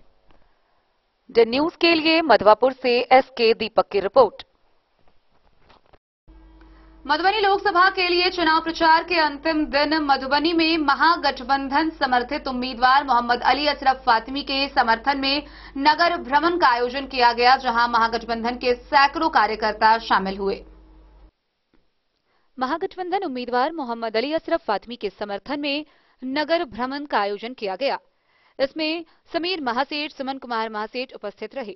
द न्यूज के लिए मधवापुर से एसके दीपक की रिपोर्ट। मधुबनी लोकसभा के लिए चुनाव प्रचार के अंतिम दिन मधुबनी में महागठबंधन समर्थित उम्मीदवार मोहम्मद अली असरफ फातिमी के समर्थन में नगर भ्रमण का आयोजन किया गया, जहां महागठबंधन के सैकड़ों कार्यकर्ता शामिल हुए। महागठबंधन उम्मीदवार मोहम्मद अली असरफ फातिमी के समर्थन में नगर भ्रमण का आयोजन किया गया। इसमें समीर महासेठ, सुमन कुमार महासेठ उपस्थित रहे।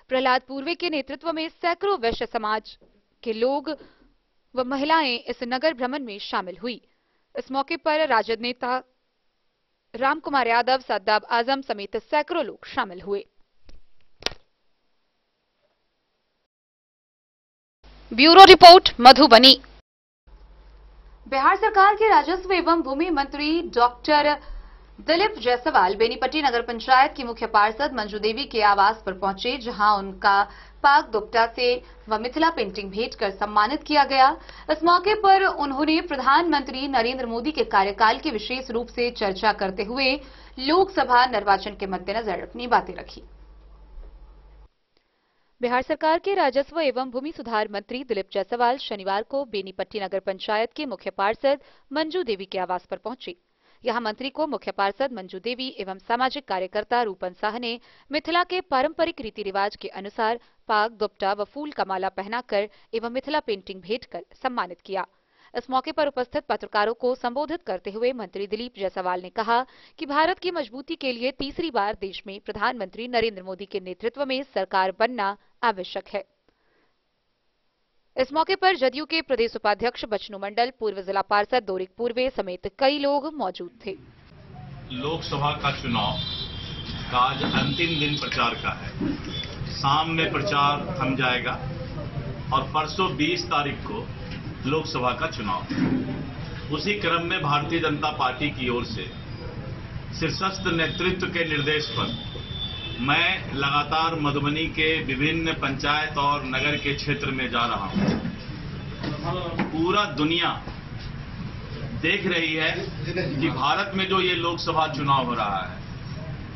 प्रहलाद पूर्वे के नेतृत्व में सैकड़ों वैश्य समाज के लोग व महिलाएं इस नगर भ्रमण में शामिल हुई। इस मौके पर राजद नेता राम कुमार यादव, सद्दाब आजम समेत सैकड़ों लोग शामिल हुए। Bureau report, Madhubani. बिहार सरकार के राजस्व एवं भूमि मंत्री डॉक्टर दिलीप जायसवाल बेनीपट्टी नगर पंचायत की मुख्य पार्षद मंजू देवी के आवास पर पहुंचे, जहां उनका पाक दुपट्टा से व मिथिला पेंटिंग भेंट कर सम्मानित किया गया। इस मौके पर उन्होंने प्रधानमंत्री नरेंद्र मोदी के कार्यकाल की विशेष रूप से चर्चा करते हुए लोकसभा निर्वाचन के मद्देनजर अपनी बातें रखी। बिहार सरकार के राजस्व एवं भूमि सुधार मंत्री दिलीप जायसवाल शनिवार को बेनीपट्टी नगर पंचायत के मुख्य पार्षद मंजू देवी के आवास पर पहुंचे। यहां मंत्री को मुख्य पार्षद मंजू देवी एवं सामाजिक कार्यकर्ता रूपन शाह ने मिथिला के पारंपरिक रीति रिवाज के अनुसार पाग, दुपट्टा व फूल का माला पहनाकर एवं मिथिला पेंटिंग भेंट कर सम्मानित किया। इस मौके पर उपस्थित पत्रकारों को संबोधित करते हुए मंत्री दिलीप जायसवाल ने कहा कि भारत की मजबूती के लिए तीसरी बार देश में प्रधानमंत्री नरेंद्र मोदी के नेतृत्व में सरकार बनना आवश्यक है। इस मौके पर जदयू के प्रदेश उपाध्यक्ष बचनू मंडल, पूर्व जिला पार्षद दौरिक पूर्वे समेत कई लोग मौजूद थे। लोकसभा का चुनाव का आज अंतिम दिन प्रचार का है। शाम में प्रचार थम जाएगा और परसों 20 तारीख को लोकसभा का चुनाव है। उसी क्रम में भारतीय जनता पार्टी की ओर से शीर्षस्थ नेतृत्व के निर्देश पर मैं लगातार मधुबनी के विभिन्न पंचायत और नगर के क्षेत्र में जा रहा हूं। पूरा दुनिया देख रही है कि भारत में जो ये लोकसभा चुनाव हो रहा है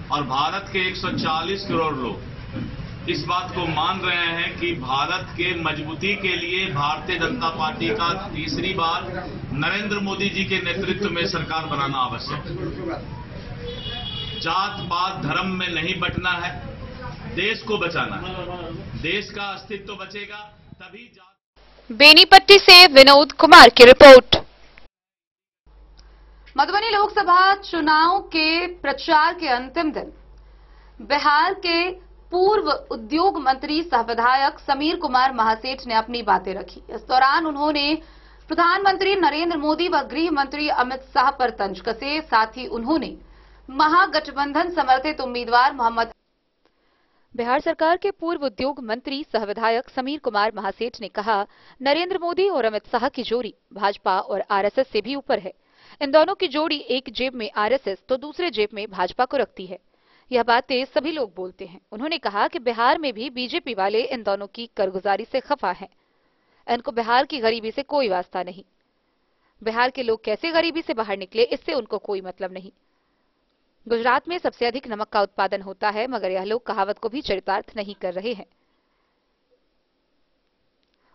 और भारत के 140 करोड़ लोग इस बात को मान रहे हैं कि भारत के मजबूती के लिए भारतीय जनता पार्टी का तीसरी बार नरेंद्र मोदी जी के नेतृत्व में सरकार बनाना आवश्यक है। जात पात धर्म में नहीं बंटना है, देश को बचाना है। देश का अस्तित्व बचेगा तभी बेनीपट्टी से विनोद कुमार की रिपोर्ट। मधुबनी लोकसभा चुनाव के प्रचार के अंतिम दिन बिहार के पूर्व उद्योग मंत्री सह विधायक समीर कुमार महासेठ ने अपनी बातें रखी। इस दौरान उन्होंने प्रधानमंत्री नरेंद्र मोदी व गृह मंत्री अमित शाह पर तंज कसे। साथ ही उन्होंने महागठबंधन समर्थित उम्मीदवार मोहम्मद बिहार सरकार के पूर्व उद्योग मंत्री सह विधायक समीर कुमार महासेठ ने कहा, नरेंद्र मोदी और अमित शाह की जोड़ी भाजपा और आरएसएस से भी ऊपर है। इन दोनों की जोड़ी एक जेब में आरएसएस तो दूसरे जेब में भाजपा को रखती है। यह बातें सभी लोग बोलते हैं। उन्होंने कहा कि बिहार में भी बीजेपी वाले इन दोनों की कारगुजारी से खफा हैं। इनको बिहार की गरीबी से कोई वास्ता नहीं। बिहार के लोग कैसे गरीबी से बाहर निकले, इससे उनको कोई मतलब नहीं। गुजरात में सबसे अधिक नमक का उत्पादन होता है, मगर यह लोग कहावत को भी चरितार्थ नहीं कर रहे हैं।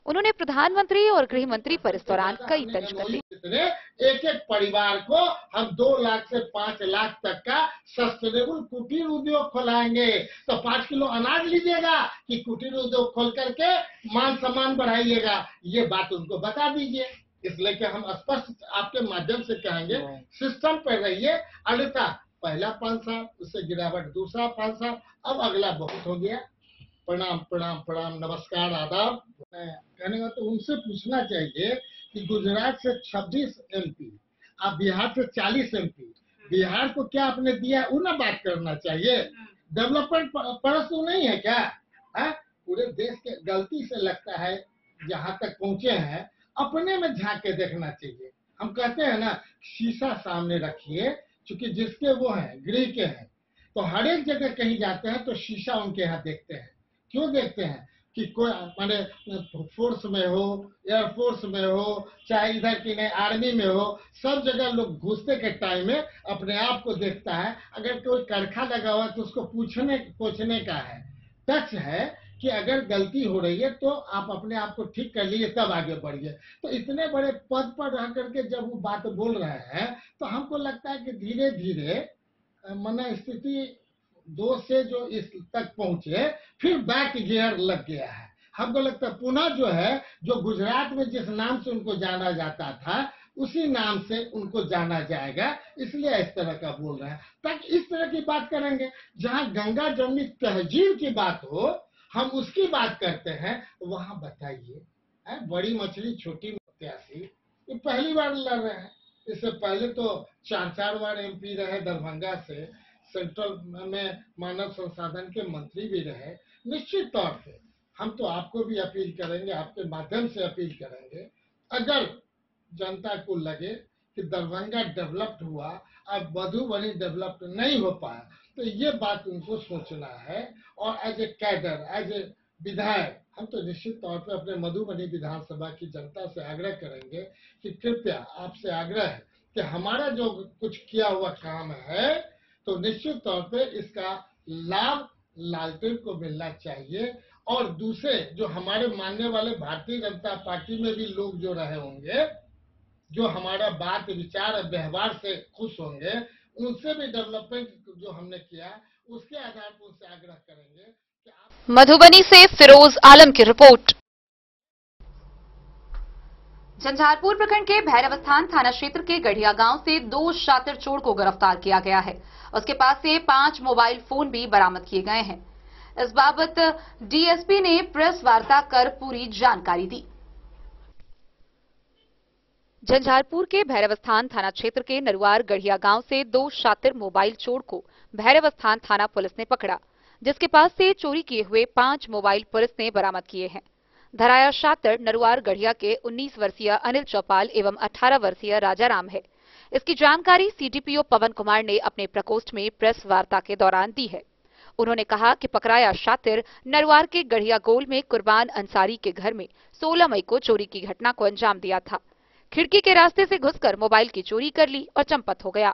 उन्होंने प्रधानमंत्री और गृह मंत्री पर इस दौरान कई तंज कसे। एक एक परिवार को हम 2 लाख से 5 लाख तक का सस्टेनेबल कुटीर उद्योग खोलाएंगे। तो 5 किलो अनाज लीजिएगा कि कुटीर उद्योग खोल करके मान सम्मान बढ़ाइएगा, ये बात उनको बता दीजिए। इसलिए कि हम स्पष्ट आपके माध्यम से कहेंगे, सिस्टम पर रहिए। अन्यथा पहला 5 साल, उससे गिरावट दूसरा 5 साल, अब अगला बहुत हो गया। प्रणाम प्रणाम प्रणाम, नमस्कार, आदाब। कहने का तो उनसे पूछना चाहिए कि गुजरात से 26 एमपी, आप बिहार से 40 एमपी, बिहार को क्या आपने दिया, उन्हें बात करना चाहिए। डेवलपमेंट परस तो नहीं है क्या? पूरे देश के गलती से लगता है जहां तक पहुंचे हैं, अपने में झांक के देखना चाहिए। हम कहते हैं ना, शीशा सामने रखिए, चूंकि जिसके वो हैं गृह के हैं, तो हर एक जगह कहीं जाते हैं तो शीशा उनके यहाँ देखते हैं। क्यों देखते हैं कि कोई माने फोर्स में हो, एयरफोर्स में हो, चाहे इधर की नहीं आर्मी में हो, सब जगह लोग घुसते के टाइम में अपने आप को देखता है। अगर कोई करखा लगा हुआ है तो उसको पूछने का है, टच है कि अगर गलती हो रही है तो आप अपने आप को ठीक कर लिए तब आगे बढ़िए। तो इतने बड़े पद पर रह करके जब वो बात बोल रहे हैं तो हमको लगता है कि धीरे धीरे माने स्थिति 2 से जो इस तक पहुंचे, फिर बैक गियर लग गया है। हमको लगता है पुनः जो है, जो गुजरात में जिस नाम से उनको जाना जाता था उसी नाम से उनको जाना जाएगा, इसलिए इस तरह का बोल रहे हैं। ताकि इस तरह की बात करेंगे, जहां गंगा जमुनी तहजीब की बात हो, हम उसकी बात करते हैं, वहां बताइए बड़ी मछली छोटी प्यासी, ये पहली बार लड़ रहे हैं। इससे पहले तो 4 बार MP रहे दरभंगा से, सेंट्रल में मानव संसाधन के मंत्री भी रहे। निश्चित तौर पे हम तो आपको भी अपील करेंगे, आपके माध्यम से अपील करेंगे, अगर जनता को लगे कि दरभंगा डेवलप्ड हुआ, अब मधुबनी डेवलप्ड नहीं हो पाया, तो ये बात उनको सोचना है। और as a cadre, as a विधायक, हम तो निश्चित तौर पे अपने मधुबनी विधानसभा की जनता से आग्रह करेंगे कि कृपया आपसे आग्रह है कि हमारा जो कुछ किया हुआ काम है तो निश्चित तौर पे इसका लाभ लालटेन को मिलना चाहिए। और दूसरे जो हमारे मानने वाले भारतीय जनता पार्टी में भी लोग जो रहे होंगे, जो हमारा बात विचार व्यवहार से खुश होंगे, उनसे भी डेवलपमेंट जो हमने किया उसके आधार पर उनसे आग्रह करेंगे कि आप। मधुबनी से फिरोज आलम की रिपोर्ट। झंझारपुर प्रखंड के भैरवस्थान थाना क्षेत्र के गढ़िया गांव से 2 शातिर चोर को गिरफ्तार किया गया है। उसके पास से 5 मोबाइल फोन भी बरामद किए गए हैं। इस बाबत डीएसपी ने प्रेस वार्ता कर पूरी जानकारी दी। झंझारपुर के भैरवस्थान थाना क्षेत्र के नरुआर गढ़िया गांव से 2 शातिर मोबाइल चोर को भैरवस्थान थाना पुलिस ने पकड़ा, जिसके पास से चोरी किए हुए 5 मोबाइल पुलिस ने बरामद किए हैं। धराया शातिर नरुआर गढ़िया के 19 वर्षीय अनिल चौपाल एवं 18 वर्षीय राजाराम है। इसकी जानकारी सीडीपीओ पवन कुमार ने अपने प्रकोष्ठ में प्रेस वार्ता के दौरान दी है। उन्होंने कहा कि पकड़ाया शातिर नरुआर के गढ़िया गोल में कुर्बान अंसारी के घर में 16 मई को चोरी की घटना को अंजाम दिया था। खिड़की के रास्ते से घुसकर मोबाइल की चोरी कर ली और चंपत हो गया।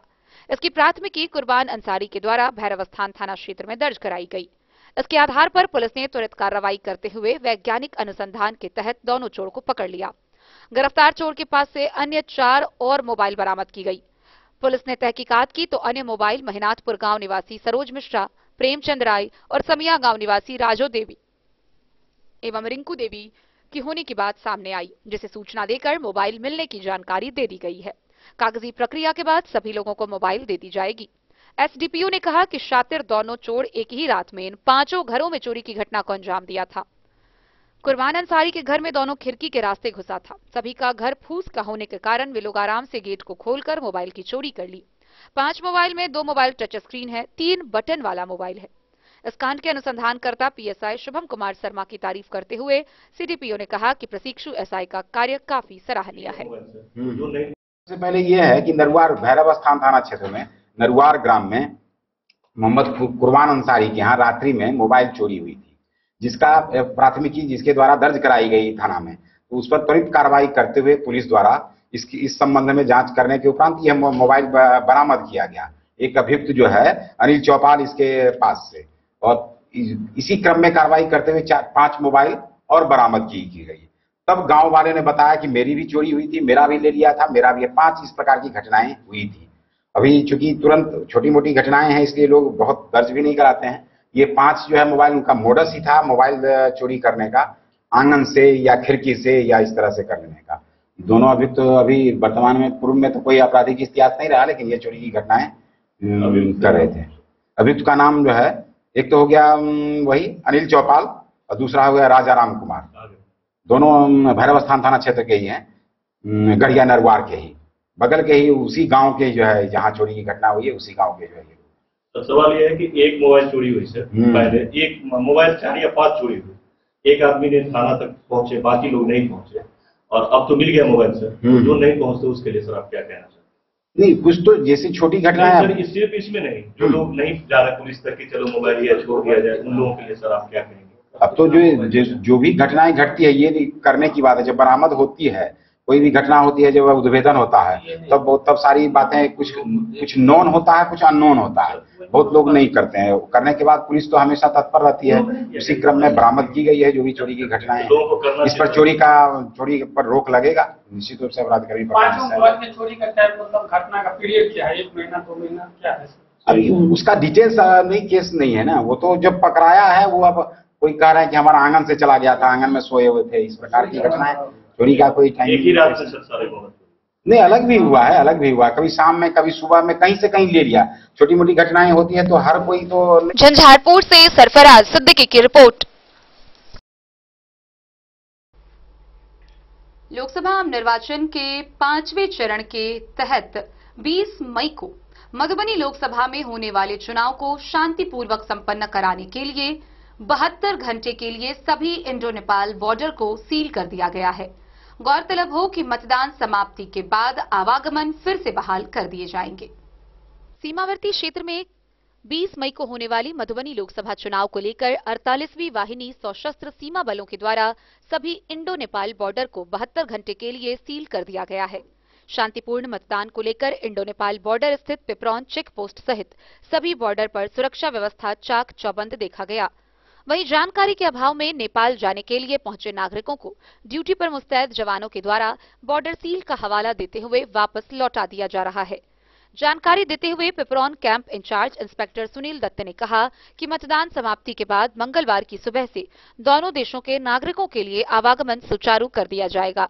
इसकी प्राथमिकी कुर्बान अंसारी के द्वारा भैरवस्थान थाना क्षेत्र में दर्ज कराई गई। इसके आधार पर पुलिस ने त्वरित कार्रवाई करते हुए वैज्ञानिक अनुसंधान के तहत दोनों चोर को पकड़ लिया। गिरफ्तार चोर के पास से अन्य 4 और मोबाइल बरामद की गई। पुलिस ने तहकीकात की तो अन्य मोबाइल महिनाथपुर गांव निवासी सरोज मिश्रा, प्रेमचंद राय और समिया गांव निवासी राजो देवी एवं रिंकू देवी की होने की बात सामने आई, जिसे सूचना देकर मोबाइल मिलने की जानकारी दे दी गई है। कागजी प्रक्रिया के बाद सभी लोगों को मोबाइल दे दी जाएगी। एसडीपीओ ने कहा कि शातिर दोनों चोर एक ही रात में इन 5 घरों में चोरी की घटना को अंजाम दिया था। कुर्बान अंसारी के घर में दोनों खिड़की के रास्ते घुसा था। सभी का घर फूस का होने के कारण वे लोग आराम से गेट को खोलकर मोबाइल की चोरी कर ली। 5 मोबाइल में 2 मोबाइल टच स्क्रीन है, 3 बटन वाला मोबाइल है। इस कांड के अनुसंधानकर्ता पीएसआई शुभम कुमार शर्मा की तारीफ करते हुए सीडीपीओ ने कहा कि प्रशिक्षु एसआई का कार्य काफी सराहनीय है। सबसे पहले यह है कि नरुआर भैरवस्थान थाना क्षेत्र में नरुआर ग्राम में मोहम्मद कुर्बान अंसारी के यहाँ रात्रि में मोबाइल चोरी हुई थी, जिसका प्राथमिकी जिसके द्वारा दर्ज कराई गई थाना में। तो उस पर त्वरित कार्रवाई करते हुए पुलिस द्वारा इस संबंध में जांच करने के उपरांत यह मोबाइल बरामद किया गया। एक अभियुक्त जो है अनिल चौपाल इसके पास से, और इसी क्रम में कार्रवाई करते हुए 5 मोबाइल और बरामद की गई। तब गांव वाले ने बताया कि मेरी भी चोरी हुई थी, मेरा भी ले लिया था, मेरा भी 5 इस प्रकार की घटनाएं हुई थी। अभी चूंकि तुरंत छोटी मोटी घटनाएं हैं, इसलिए लोग बहुत दर्ज भी नहीं कराते हैं। ये 5 जो है मोबाइल, उनका मोडस ही था मोबाइल चोरी करने का, आंगन से या खिड़की से या इस तरह से करने का। दोनों अभियुक्त तो अभी वर्तमान में, पूर्व में तो कोई आपराधिक इतिहास नहीं रहा, लेकिन ये चोरी की घटनाएं कर रहे थे। अभियुक्त का नाम जो है, एक तो हो गया वही अनिल चौपाल और दूसरा हो गया राजाराम कुमार। दोनों भैरवस्थान थाना क्षेत्र के ही हैं, गढ़िया नरुआर के ही, बगल के ही, उसी गांव के जो है जहां चोरी की घटना हुई है, उसी गांव के जो है। तो सवाल ये है कि एक मोबाइल चोरी हुई सर, पहले एक मोबाइल 4 या 5 चोरी हुई, एक आदमी ने थाना तक पहुंचे, बाकी लोग नहीं पहुंचे, और अब तो मिल गया मोबाइल सर, जो नहीं पहुंचते उसके लिए सर आप क्या कहना चाहते नहीं, कुछ तो जैसी छोटी घटनाएं सिर्फ इसमें नहीं, जो लोग नहीं जा रहे पुलिस तक कि चलो मोबाइल या छोड़ दिया जाए, उन लोगों के लिए सर आप क्या कहेंगे? अब तो जो भी घटनाएं घटती है ये करने की बात है। जब बरामद होती है, कोई भी घटना होती है, जब उद्भेदन होता है, तब सारी बातें कुछ नोन होता है, कुछ अननोन होता है। बहुत लोग नहीं करते हैं। करने के बाद पुलिस तो हमेशा तत्पर रहती है। उसी क्रम में बरामद की गई है जो भी चोरी की घटनाएं हैं। इस पर चोरी पर रोक लगेगा, निश्चित रूप से अपराधकर्मी चोरी का मतलब घटना का पीरियड क्या है? 1 महीना 2 महीना क्या है? अभी उसका डिटेल्स नहीं, केस नहीं है ना। वो तो जब पकड़ाया है, वो अब कोई कह रहा है कि हमारा आंगन से चला गया था, आंगन में सोए हुए थे, इस प्रकार की घटनाएं। चोरी का कोई टाइम एक ही रात में सारे नहीं, अलग भी हुआ है। कभी शाम में, कभी सुबह में, कहीं से कहीं ले लिया। छोटी मोटी घटनाएं होती है तो हर कोई तो। झंझारपुर से सरफराज सिद्दीकी की रिपोर्ट। लोकसभा आम निर्वाचन के 5वें चरण के तहत 20 मई को मधुबनी लोकसभा में होने वाले चुनाव को शांतिपूर्वक संपन्न कराने के लिए 72 घंटे के लिए सभी इंडो नेपाल बॉर्डर को सील कर दिया गया है। गौरतलब हो कि मतदान समाप्ति के बाद आवागमन फिर से बहाल कर दिए जाएंगे। सीमावर्ती क्षेत्र में 20 मई को होने वाली मधुबनी लोकसभा चुनाव को लेकर 48वीं वाहिनी सशस्त्र सीमा बलों के द्वारा सभी इंडो नेपाल बॉर्डर को 72 घंटे के लिए सील कर दिया गया है। शांतिपूर्ण मतदान को लेकर इंडो नेपाल बॉर्डर स्थित पिपरौन चेक पोस्ट सहित सभी बॉर्डर पर सुरक्षा व्यवस्था चाक चौबंद देखा गया। वहीं जानकारी के अभाव में नेपाल जाने के लिए पहुंचे नागरिकों को ड्यूटी पर मुस्तैद जवानों के द्वारा बॉर्डर सील का हवाला देते हुए वापस लौटा दिया जा रहा है। जानकारी देते हुए Pipraun camp in charge inspector Sunil Dutt ने कहा कि मतदान समाप्ति के बाद मंगलवार की सुबह से दोनों देशों के नागरिकों के लिए आवागमन सुचारू कर दिया जाएगा।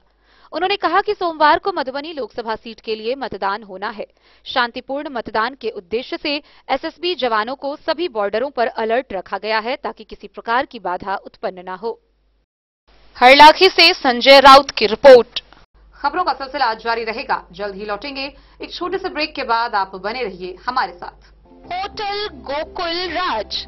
उन्होंने कहा कि सोमवार को मधुबनी लोकसभा सीट के लिए मतदान होना है। शांतिपूर्ण मतदान के उद्देश्य से एसएसबी जवानों को सभी बॉर्डरों पर अलर्ट रखा गया है ताकि किसी प्रकार की बाधा उत्पन्न न हो। हरलाखी से संजय राउत की रिपोर्ट। खबरों का सिलसिला आज जारी रहेगा। जल्द ही लौटेंगे। एक छोटे से ब्रेक के बाद आप बने रहिए हमारे साथ। होटल गोकुल राज।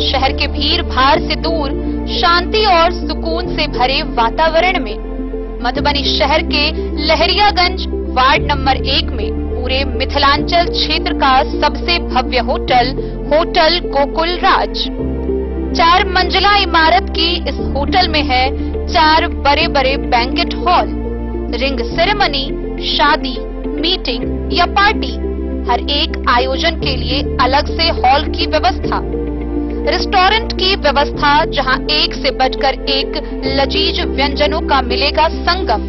शहर के भीड़ भाड़ से दूर शांति और सुकून से भरे वातावरण में मधुबनी शहर के लहरियागंज वार्ड नंबर 1 में पूरे मिथिलांचल क्षेत्र का सबसे भव्य होटल होटल गोकुल राज 4 मंजिला इमारत की इस होटल में है 4 बड़े बड़े बैंकेट हॉल, रिंग सेरेमनी, शादी, मीटिंग या पार्टी, हर एक आयोजन के लिए अलग से हॉल की व्यवस्था, रेस्टोरेंट की व्यवस्था जहां एक से बढ़कर एक लजीज व्यंजनों का मिलेगा संगम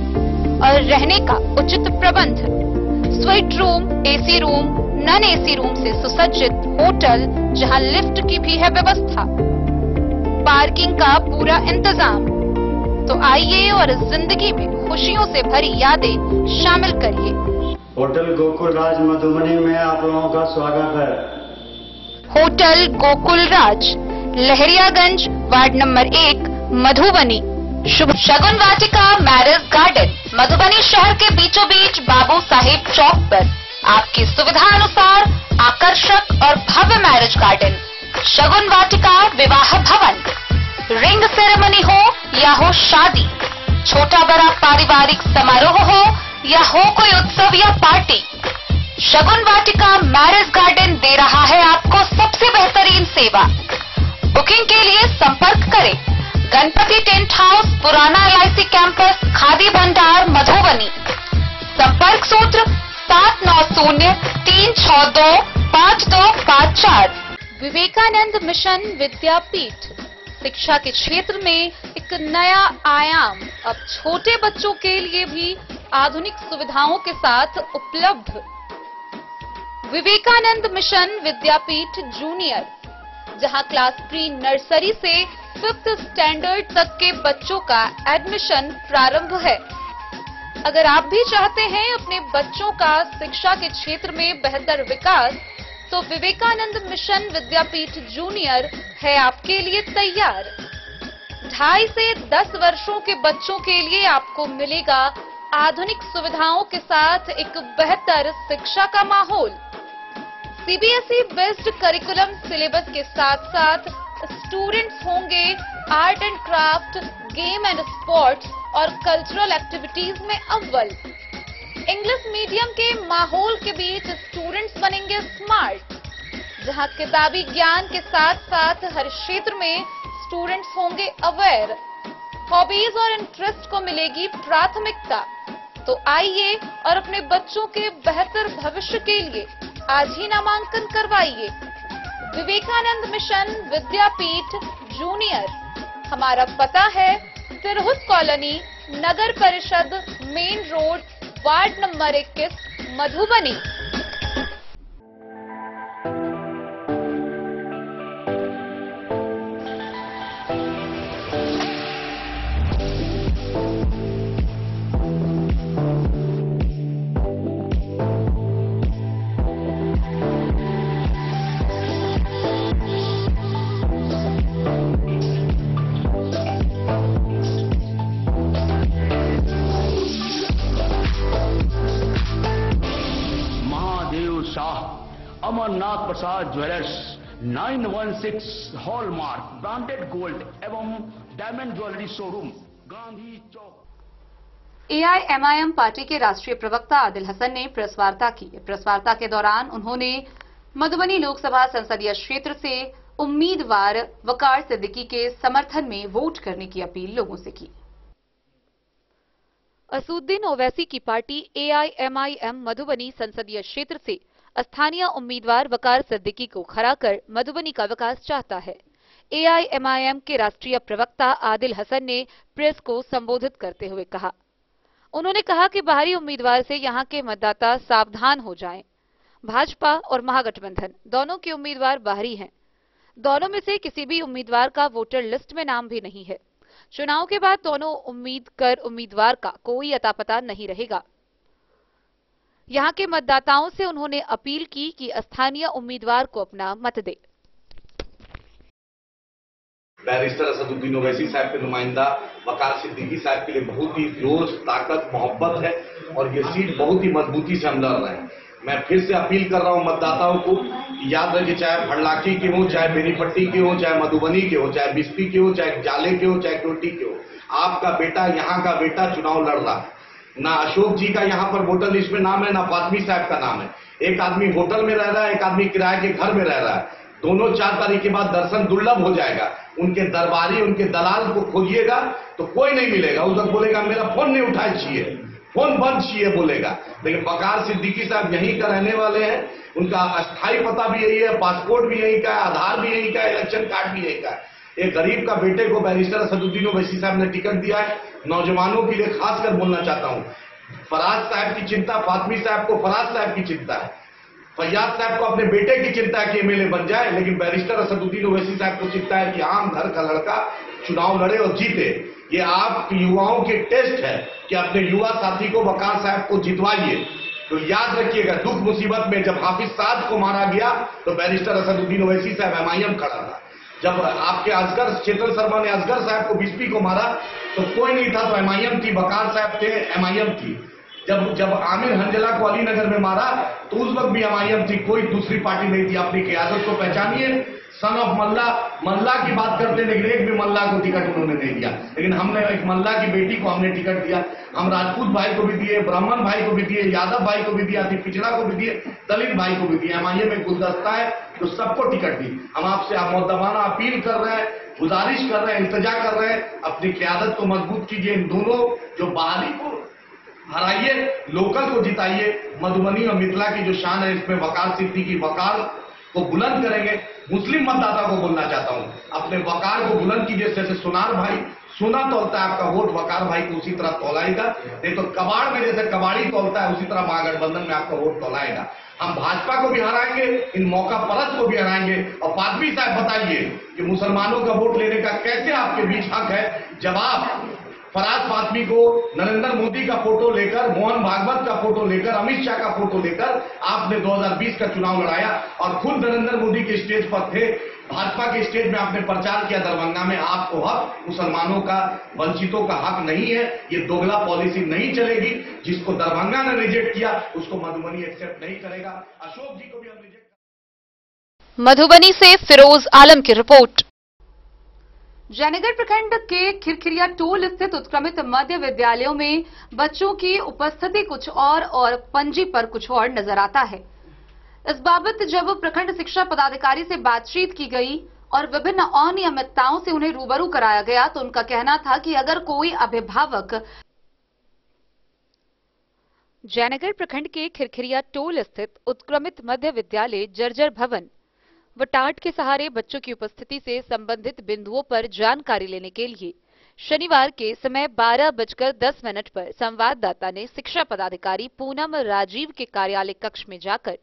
और रहने का उचित प्रबंध, suite room, AC room, non AC room से सुसज्जित होटल जहां लिफ्ट की भी है व्यवस्था, पार्किंग का पूरा इंतजाम। तो आइए और जिंदगी में खुशियों से भरी यादें शामिल करिए। होटल गोकुल राज मधुबनी में आप लोगों का स्वागत है। होटल गोकुल राज, लहरियागंज वार्ड नंबर 1, मधुबनी। शुभ शगुन वाटिका मैरिज गार्डन, मधुबनी शहर के बीचों बीच बाबू साहिब चौक पर आपकी सुविधा अनुसार आकर्षक और भव्य मैरिज गार्डन, शगुन वाटिका विवाह भवन, रिंग सेरेमनी हो या हो शादी, छोटा बड़ा पारिवारिक समारोह हो या हो कोई उत्सव या पार्टी, शगुन वाटिका मैरिज गार्डन दे रहा है आपको सबसे बेहतरीन सेवा। बुकिंग के लिए संपर्क करें गणपति टेंट हाउस, पुराना LIC कैंपस, खादी भंडार, मधुबनी। संपर्क सूत्र 7903625254। विवेकानंद मिशन विद्यापीठ, शिक्षा के क्षेत्र में एक नया आयाम अब छोटे बच्चों के लिए भी आधुनिक सुविधाओं के साथ उपलब्ध। विवेकानंद मिशन विद्यापीठ जूनियर, जहां क्लास प्री नर्सरी से 5th स्टैंडर्ड तक के बच्चों का एडमिशन प्रारंभ है। अगर आप भी चाहते हैं अपने बच्चों का शिक्षा के क्षेत्र में बेहतर विकास, तो विवेकानंद मिशन विद्यापीठ जूनियर है आपके लिए तैयार। 2.5 से 10 वर्षों के बच्चों के लिए आपको मिलेगा आधुनिक सुविधाओं के साथ एक बेहतर शिक्षा का माहौल। सीबीएसई बेस्ड करिकुलम सिलेबस के साथ साथ स्टूडेंट्स होंगे art and craft, game and sports और कल्चरल एक्टिविटीज में अव्वल। इंग्लिश मीडियम के माहौल के बीच स्टूडेंट्स बनेंगे स्मार्ट, जहां किताबी ज्ञान के साथ साथ हर क्षेत्र में स्टूडेंट्स होंगे अवेयर। हॉबीज और इंटरेस्ट को मिलेगी प्राथमिकता। तो आइए और अपने बच्चों के बेहतर भविष्य के लिए आज ही नामांकन करवाइए। Vivekananda mission Vidyapeeth junior. हमारा पता है तिरहुत कॉलोनी, नगर परिषद, main road, ward number 21, Madhubani. Amarnath Prasad jewellers 916 hallmark branded gold एवं diamond jewellery showroom, Gandhi Chowk. AIMIM party के राष्ट्रीय प्रवक्ता आदिल हसन ने प्रेस वार्ता की। प्रेस वार्ता के दौरान उन्होंने मधुबनी लोकसभा संसदीय क्षेत्र से उम्मीदवार वकार सिद्दीकी के समर्थन में वोट करने की अपील लोगों से की। असुद्दीन ओवैसी की पार्टी एआईएमआईएम मधुबनी संसदीय क्षेत्र से स्थानीय उम्मीदवार वकार सिद्दीकी को खड़ा कर मधुबनी का विकास चाहता है। एआईएमआईएम के राष्ट्रीय प्रवक्ता आदिल हसन ने प्रेस को संबोधित करते हुए कहा, उन्होंने कहा कि बाहरी उम्मीदवार से यहां के मतदाता सावधान हो जाएं। भाजपा और महागठबंधन दोनों के उम्मीदवार बाहरी हैं। दोनों में से किसी भी उम्मीदवार का वोटर लिस्ट में नाम भी नहीं है। चुनाव के बाद दोनों उम्मीदवार का कोई अता पता नहीं रहेगा। यहां के मतदाताओं से उन्होंने अपील की कि स्थानीय उम्मीदवार को अपना मत दे। बैरिस्टर असदुद्दीन ओवैसी साहब के नुमाइंदा वकार सिद्दीकी साहब के लिए बहुत ही जोश, ताकत, मोहब्बत है और ये सीट बहुत ही मजबूती से हम लड़ रहे हैं। मैं फिर से अपील कर रहा हूं मतदाताओं को कि याद रखिए, चाहे भड़लाकी के हो, चाहे बेनीपट्टी के हो, चाहे मधुबनी के हो, चाहे बिस्पी के हो, चाहे जाले के हो, चाहे कोटी के हो, आपका बेटा, यहाँ का बेटा चुनाव लड़ रहा है। ना अशोक जी का यहाँ पर वोटर लिस्ट में नाम है, ना फातमी साहब का नाम है। एक आदमी होटल में रह रहा है, एक आदमी किराए के घर में रह रहा है। दोनों 4 तारीख के बाद दर्शन दुर्लभ हो जाएगा। उनके दरबारी, उनके दलाल को खोजिएगा तो कोई नहीं मिलेगा। उस वक्त बोलेगा मेरा फोन नहीं उठाए चाहिए, फोन बंद चाहिए बोलेगा। लेकिन वकार सिद्दीकी साहब यहीं का रहने वाले हैं। उनका अस्थायी पता भी यही है, पासपोर्ट भी यहीं का है, आधार भी यहीं का है, इलेक्शन कार्ड भी यहीं का है। एक गरीब का बेटे को बैरिस्टर असदुद्दीन ओवैसी साहब ने टिकट दिया है। नौजवानों के लिए खासकर बोलना चाहता हूं, फराज साहब की चिंता, फातमी साहब को फराज साहब की चिंता है, फैयाज साहब को अपने बेटे की चिंता है कि एमएलए बन जाए, लेकिन बैरिस्टर असदुद्दीन ओवैसी साहब को चिंता है कि आम घर का लड़का चुनाव लड़े और जीते। ये आप युवाओं के टेस्ट है कि अपने युवा साथी को, वकार साहब को जितवाइए। तो याद रखिएगा, दुख मुसीबत में जब हाफिज साद को मारा गया तो बैरिस्टर असदुद्दीन ओवैसी साहब एमआईएम खड़ा था। जब आपके असगर चेतन शर्मा ने असगर साहब को बिस्पी को मारा तो कोई नहीं था, तो एमआईएम थी, वकार साहब थे, एमआईएम थी। जब आमिर हंजला को अलीनगर में मारा तो उस वक्त भी एमआईएम थी, कोई दूसरी पार्टी नहीं थी। अपनी क्यादत को पहचानिए। सन ऑफ मल्ला की बात करते हैं, लेकिन एक भी मल्ला को टिकट उन्होंने नहीं दिया। लेकिन हमने एक मल्ला की बेटी को हमने टिकट दिया। हम राजपूत भाई को भी दिए, ब्राह्मण भाई को भी दिए, यादव भाई को भी दिया, अति पिछड़ा को भी दिए, दलित भाई को भी दिया। एमआईएम एक गुलदस्ता है तो सबको टिकट दी। हम आपसे मुद्दबाना अपील कर रहे हैं, गुजारिश कर रहे हैं, इल्तिजा कर रहे हैं, अपनी क्यादत को मजबूत कीजिए। इन दोनों जो बाहरी को हराइए, लोकल को जिताइए। मधुबनी और मिथिला की जो शान है, इसमें वकार सिद्दीकी वकार को बुलंद करेंगे। मुस्लिम मतदाता को बोलना चाहता हूं, अपने वकार को बुलंद कीजिए। जैसे सुनार भाई सोना तोलता है, आपका वोट वकार भाई को उसी तरह तोलाएगा। नहीं तो कबाड़ में जैसे कबाड़ी तोलता है, उसी तरह महागठबंधन में आपका वोट तोलाएगा। हम भाजपा को भी हराएंगे, इन मौका परस्त को भी हराएंगे। और फातमी साहब बताइए कि मुसलमानों का वोट लेने का कैसे आपके बीच हक है? जवाब फराज फातमी को नरेंद्र मोदी का फोटो लेकर, मोहन भागवत का फोटो लेकर, अमित शाह का फोटो लेकर आपने 2020 का चुनाव लड़ाया और खुद नरेंद्र मोदी के स्टेज पर थे, भाजपा के स्टेज में आपने प्रचार किया दरभंगा में। आपको हक, मुसलमानों का, वंचितों का हक नहीं है। ये दोगला पॉलिसी नहीं चलेगी। जिसको दरभंगा ने रिजेक्ट किया उसको मधुबनी एक्सेप्ट नहीं करेगा। अशोक जी को भी हम रिजेक्ट। मधुबनी से फिरोज आलम की रिपोर्ट। जयनगर प्रखंड के खिरखिरिया टोल स्थित उत्क्रमित मध्य विद्यालयों में बच्चों की उपस्थिति कुछ और पंजी पर कुछ और नजर आता है। इस बाबत जब प्रखंड शिक्षा पदाधिकारी से बातचीत की गई और विभिन्न अनियमितताओं से उन्हें रूबरू कराया गया तो उनका कहना था कि अगर कोई अभिभावक जयनगर प्रखंड के खिरखिरिया टोल स्थित उत्क्रमित मध्य विद्यालय जर्जर भवन व टाट के सहारे बच्चों की उपस्थिति से संबंधित बिंदुओं पर जानकारी लेने के लिए शनिवार के समय 12:10 पर संवाददाता ने शिक्षा पदाधिकारी पूनम राजीव के कार्यालय कक्ष में जाकर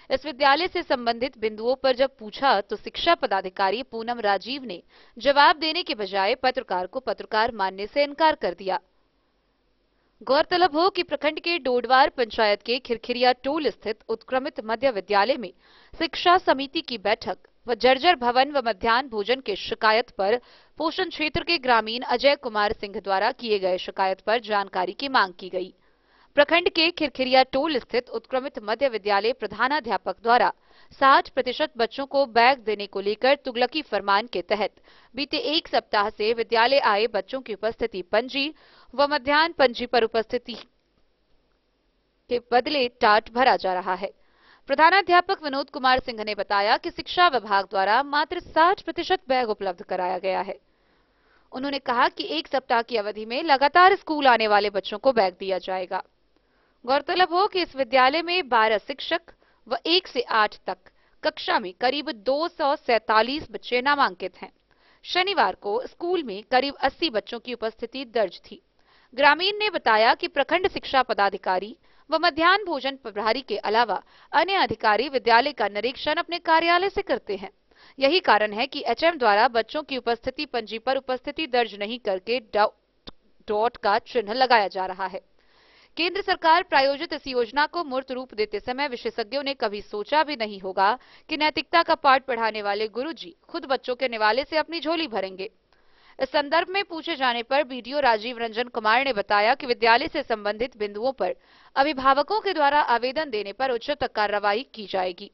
इस विद्यालय से संबंधित बिंदुओं पर जब पूछा तो शिक्षा पदाधिकारी पूनम राजीव ने जवाब देने के बजाय पत्रकार को पत्रकार मानने से इनकार कर दिया। गौरतलब हो कि प्रखंड के डोडवार पंचायत के खिरखिरिया टोल स्थित उत्क्रमित मध्य विद्यालय में शिक्षा समिति की बैठक व जर्जर भवन व मध्याह्न भोजन के शिकायत पर पोषण क्षेत्र के ग्रामीण अजय कुमार सिंह द्वारा किए गए शिकायत पर जानकारी की मांग की गई। प्रखंड के खिरखिरिया टोल स्थित उत्क्रमित मध्य विद्यालय प्रधानाध्यापक द्वारा 60% बच्चों को बैग देने को लेकर तुगलकी फरमान के तहत बीते एक सप्ताह से विद्यालय आए बच्चों की उपस्थिति पंजी व मध्याह्न पंजी पर उपस्थिति के बदले टाट भरा जा रहा है। प्रधानाध्यापक विनोद कुमार सिंह ने बताया कि शिक्षा विभाग द्वारा मात्र 60% बैग उपलब्ध कराया गया है। उन्होंने कहा कि एक सप्ताह की अवधि में लगातार स्कूल आने वाले बच्चों को बैग दिया जाएगा। गौरतलब हो कि इस विद्यालय में 12 शिक्षक व 1 से 8 तक कक्षा में करीब 247 बच्चे नामांकित हैं। शनिवार को स्कूल में करीब 80 बच्चों की उपस्थिति दर्ज थी। ग्रामीण ने बताया कि प्रखंड शिक्षा पदाधिकारी व मध्याह्न भोजन प्रभारी के अलावा अन्य अधिकारी विद्यालय का निरीक्षण अपने कार्यालय से करते हैं। यही कारण है कि एचएम द्वारा बच्चों की उपस्थिति पंजी पर उपस्थिति दर्ज नहीं करके डॉट का चिन्ह लगाया जा रहा है। केंद्र सरकार प्रायोजित इस योजना को मूर्त रूप देते समय विशेषज्ञों ने कभी सोचा भी नहीं होगा कि नैतिकता का पाठ पढ़ाने वाले गुरुजी खुद बच्चों के निवाले से अपनी झोली भरेंगे। इस संदर्भ में पूछे जाने पर बीडीओ राजीव रंजन कुमार ने बताया कि विद्यालय से संबंधित बिंदुओं पर अभिभावकों के द्वारा आवेदन देने पर उचित कार्रवाई की जाएगी।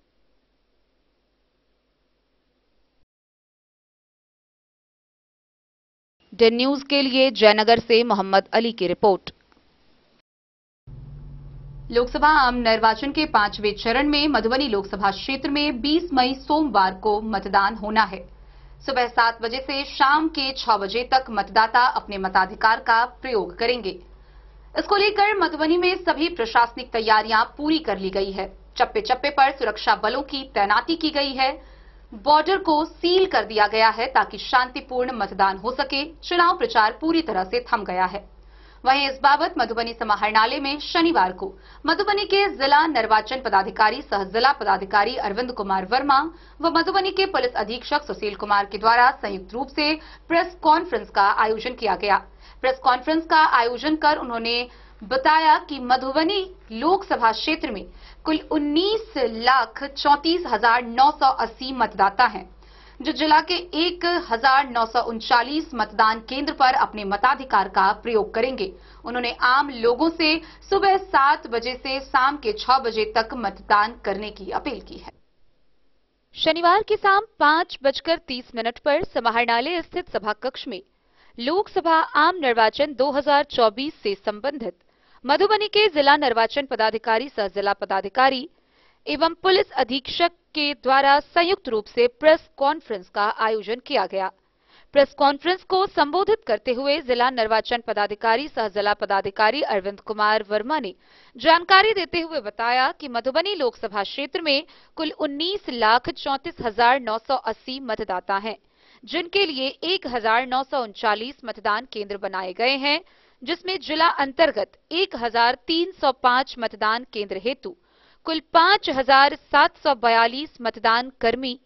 डेन न्यूज के लिए जयनगर से मोहम्मद अली की रिपोर्ट। लोकसभा आम निर्वाचन के 5वें चरण में मधुबनी लोकसभा क्षेत्र में 20 मई सोमवार को मतदान होना है। सुबह 7 बजे से शाम के 6 बजे तक मतदाता अपने मताधिकार का प्रयोग करेंगे। इसको लेकर मधुबनी में सभी प्रशासनिक तैयारियां पूरी कर ली गई है। चप्पे चप्पे पर सुरक्षा बलों की तैनाती की गई है। बॉर्डर को सील कर दिया गया है ताकि शांतिपूर्ण मतदान हो सके। चुनाव प्रचार पूरी तरह से थम गया है। वहीं इस बाबत मधुबनी समाहरणालय में शनिवार को मधुबनी के जिला निर्वाचन पदाधिकारी सह जिला पदाधिकारी अरविंद कुमार वर्मा व मधुबनी के पुलिस अधीक्षक सुशील कुमार के द्वारा संयुक्त रूप से प्रेस कॉन्फ्रेंस का आयोजन किया गया। प्रेस कॉन्फ्रेंस का आयोजन कर उन्होंने बताया कि मधुबनी लोकसभा क्षेत्र में कुल 19,34,980 मतदाता हैं, जो जिला के 1,939 मतदान केंद्र पर अपने मताधिकार का प्रयोग करेंगे। उन्होंने आम लोगों से सुबह 7 बजे से शाम के 6 बजे तक मतदान करने की अपील की है। शनिवार की शाम 5:30 पर समाहरणालय स्थित सभा कक्ष में लोकसभा आम निर्वाचन 2024 से संबंधित मधुबनी के जिला निर्वाचन पदाधिकारी सह जिला पदाधिकारी एवं पुलिस अधीक्षक के द्वारा संयुक्त रूप से प्रेस कॉन्फ्रेंस का आयोजन किया गया। प्रेस कॉन्फ्रेंस को संबोधित करते हुए जिला निर्वाचन पदाधिकारी सह जिला पदाधिकारी अरविंद कुमार वर्मा ने जानकारी देते हुए बताया कि मधुबनी लोकसभा क्षेत्र में कुल 19,34,980 मतदाता हैं, जिनके लिए 1,939 मतदान केंद्र बनाए गए हैं, जिसमें जिला अंतर्गत 1,305 मतदान केंद्र हेतु कुल 5,742 मतदान कर्मी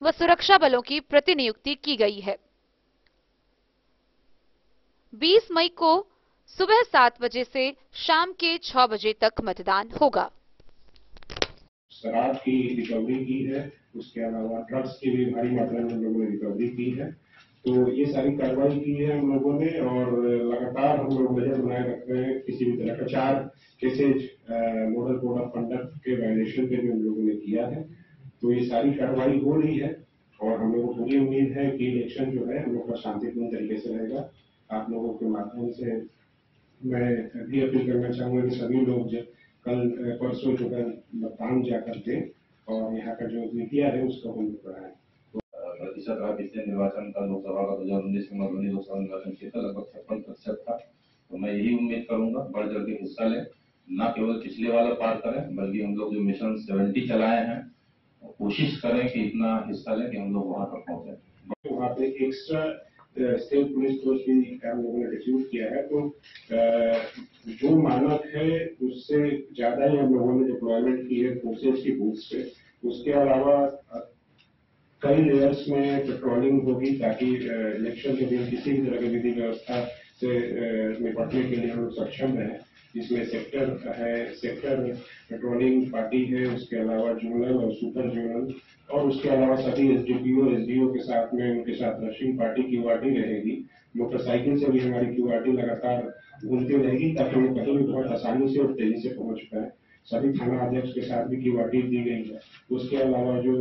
व सुरक्षा बलों की प्रतिनियुक्ति की गई है। 20 मई को सुबह 7 बजे से शाम के 6 बजे तक मतदान होगा। शराब की रिकवरी की है, उसके अलावा ड्रग्स की भी भारी मात्रा में हम लोगों ने रिकवरी की है। तो ये सारी कार्रवाई की है हम लोगों ने और लगातार हम लोग नजर बनाए रख रहे हैं। किसी भी तरह का 4 cases model code of conduct के वायलेशन पे भी हम लोगों ने किया है। तो ये सारी कार्रवाई हो रही है और हम लोगों को पूरी उम्मीद है कि इलेक्शन जो है हम लोग का शांतिपूर्ण तरीके से रहेगा। आप लोगों के माध्यम से मैं भी अपील करना चाहूंगा कि सभी लोग कल परसों जो है मतदान जाकर दें और यहाँ का जो मीडिया है उसको हम बढ़ाएं। प्रतिशत रहा पिछले निर्वाचन का लोकसभा का 2019 में मधुबनी लोकसभा निर्वाचन क्षेत्र लगभग 56% था। तो मैं यही उम्मीद करूंगा बढ़ चढ़ के हिस्सा लें, न केवल पिछले वाला पार करें बल्कि हम लोग जो मिशन 70 चलाए हैं कोशिश करें कि इतना हिस्सा लें कि हम लोग वहां तक पहुंचे। वहाँ पे एक्स्ट्रा स्टेट पुलिस फोर्स भी हम लोगों ने रिक्रूट किया है। तो जो मानक है उससे ज्यादा ही हम लोगों ने डिप्लॉयमेंट की है फोर्सेज की बूथ्स पे। उसके अलावा कई लेयर्स में पेट्रोलिंग होगी ताकि इलेक्शन के दिन किसी भी तरह की विधि व्यवस्था से निपटने के लिए हम लोग सक्षम रहें। जिसमें सेक्टर पेट्रोलिंग पार्टी है, उसके अलावा जोनल और सुपर जोनल और उसके अलावा सभी एसडीपीओ एसडीओ के साथ में उनके साथ रशिंग पार्टी क्यूआरटी रहेगी। मोटरसाइकिल से भी हमारी क्यूआरटी लगातार घूमती रहेगी ताकि हम कहीं भी बहुत आसानी से और तेजी से पहुंच पाए। सभी थाना अध्यक्ष के साथ भी क्यूआरटी दी गई है। उसके अलावा जो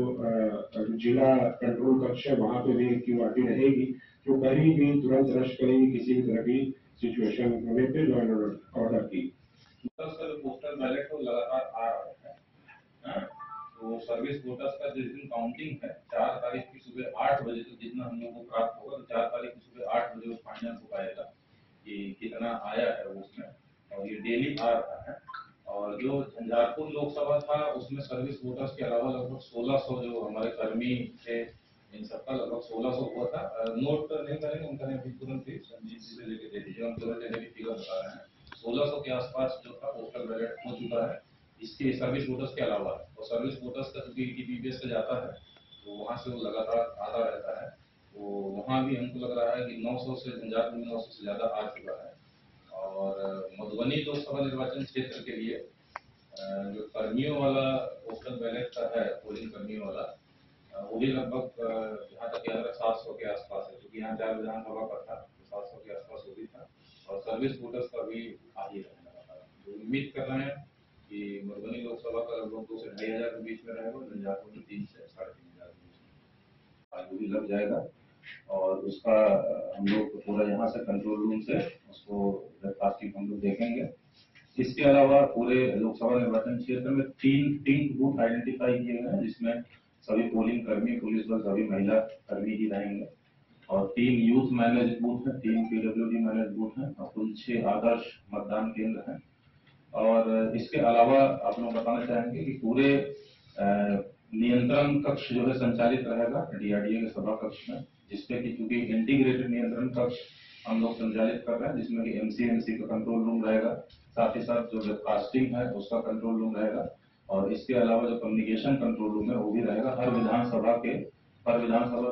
जिला कंट्रोल कक्ष है वहां पे भी क्यूआरटी रहेगी जो कहीं भी तुरंत रश करेगी किसी भी तरह की सिचुएशन होने पे लॉ एंड ऑर्डर की। पोस्टल बैलेट तो लगातार आ रहा है। तो सर्विस वोटर्स का जिस दिन काउंटिंग है 4 तारीख की सुबह 8 बजे तक जितना हम लोग को प्राप्त होगा तो 4 तारीख की सुबह 8 बजे फाइनल हो पाएगा कि कितना आया है उसमें और ये डेली आ रहा है। और जो झंझारपुर लोकसभा था उसमें सर्विस वोटर्स के अलावा लगभग 1600 जो हमारे कर्मी थे इन सबका लगभग 1600 हुआ था। नोट नहीं करेंगे उनका नहीं तुरंत ही संजीव जी से लेके दे दीजिए, हम तुरंत लेने की फिगर बता रहे हैं। 1600 के आसपास जो था पोस्टल बैलेट हो चुका है इसके सर्विस वोटर्स के अलावा। और सर्विस वोटर्स का चूंकि ईटीपीबीएस से जाता है तो वहाँ से वो लगातार आता रहता है। तो वहाँ भी हमको लग रहा है कि 900 से झंझारपुर में 900 से ज्यादा आ चुका है। और मधुबनी लोकसभा निर्वाचन क्षेत्र के लिए जो कर्मियों वाला पोस्टल बैलेट का है पोलिंग कर्मियों वाला वो भी लगभग जहाँ तक याद है 700 के आसपास है क्योंकि यहाँ 4 विधानसभा का था तो 700 के आसपास वो भी था। और सर्विस वोटर्स का भी आ ही रहा है। तो उम्मीद कर रहे हैं कि मधुबनी लोकसभा का लगभग 2 से 2,500 के बीच में रहेगा, झंझारपुर में 3 से 3,500 के बीच में आज भी लग जाएगा। और उसका हम लोग पूरा यहाँ से कंट्रोल रूम से उसको वेबकास्टिंग हम लोग देखेंगे। इसके अलावा पूरे लोकसभा निर्वाचन क्षेत्र में 3 बूथ आइडेंटिफाई किए गए हैं जिसमें सभी पोलिंग कर्मी पुलिस बल सभी महिला कर्मी ही रहेंगे और 3 यूथ मैनेज बूथ हैं, 3 पीडब्ल्यूडी मैनेज बूथ हैं और कुल 6 आदर्श मतदान केंद्र हैं। और इसके अलावा आप लोग बताना चाहेंगे कि पूरे नियंत्रण कक्ष जो है संचालित रहेगा डीआरडीए के सभा कक्ष में जिसपे कि चूंकि इंटीग्रेटेड नियंत्रण कक्ष हम लोग संचालित कर रहे हैं जिसमें कि एमसीएमसी का कंट्रोल रूम रहेगा, साथ ही साथ जो वेबकास्टिंग है उसका कंट्रोल रूम रहेगा और इसके अलावा जो कम्युनिकेशन कंट्रोल रूम है वो भी रहेगा। हर विधानसभा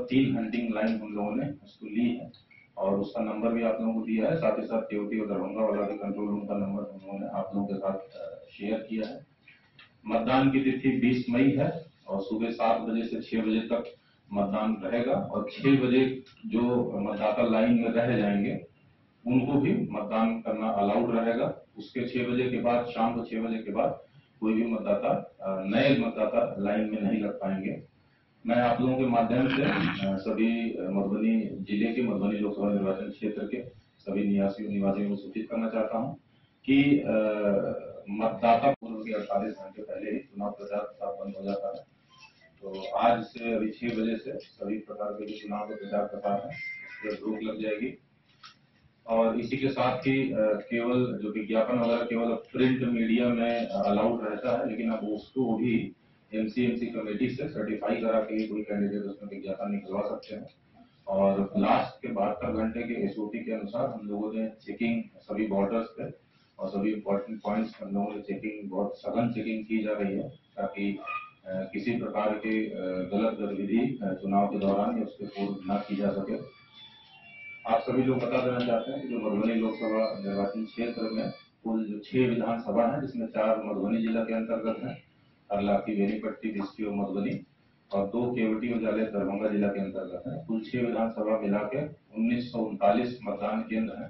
3 हंटिंग लाइन हम लोगों ने उसको ली है और उसका नंबर भी आप लोगों को दिया है। साथ ही साथ टीओटी और दरभंगा वाला भी कंट्रोल रूम का नंबर हम लोगों ने आप लोगों के साथ शेयर किया है। मतदान की तिथि 20 मई है और सुबह 7 बजे से 6 बजे तक मतदान रहेगा और 6 बजे जो मतदाता लाइन में रह जाएंगे उनको भी मतदान करना अलाउड रहेगा। उसके 6 बजे के बाद शाम को 6 बजे के बाद कोई भी मतदाता नए मतदाता लाइन में नहीं लग पाएंगे। मैं आप लोगों के माध्यम से सभी मधुबनी जिले के मधुबनी लोकसभा निर्वाचन क्षेत्र के सभी निवासियों को सूचित करना चाहता हूं कि मतदाता पूर्व के 48 घंटे पहले ही चुनाव प्रचार बंद हो जाता है। तो आज से अभी 6 बजे से सभी प्रकार के जो चुनाव का प्रचार प्रसार है उस पर रोक लग जाएगी। और इसी के साथ ही केवल जो विज्ञापन वगैरह केवल प्रिंट मीडिया में अलाउड रहता है लेकिन अब उसको भी एमसीएमसी कमेटी से सर्टिफाई करा के कोई कैंडिडेट उसमें विज्ञापन निकलवा सकते हैं। और लास्ट के 72 घंटे के एसओपी के अनुसार हम लोगों ने चेकिंग सभी बॉर्डर्स पे और सभी इम्पोर्टेंट पॉइंट्स हम लोगों ने चेकिंग बहुत सघन चेकिंग की जा रही है ताकि किसी प्रकार की गलत गतिविधि चुनाव के दौरान या उसके पूर्व न की जा सके। आप सभी लोग बता देना चाहते हैं कि जो मधुबनी लोकसभा निर्वाचन क्षेत्र में कुल जो 6 विधानसभा है, जिसमें 4 मधुबनी जिला के अंतर्गत है, हरलाखी, बेनीपट्टी, बिस्फी और मधुबनी, और 2 केवटी और जाले दरभंगा जिला के अंतर्गत है। कुल 6 विधानसभा मिला के 1939 मतदान केंद्र है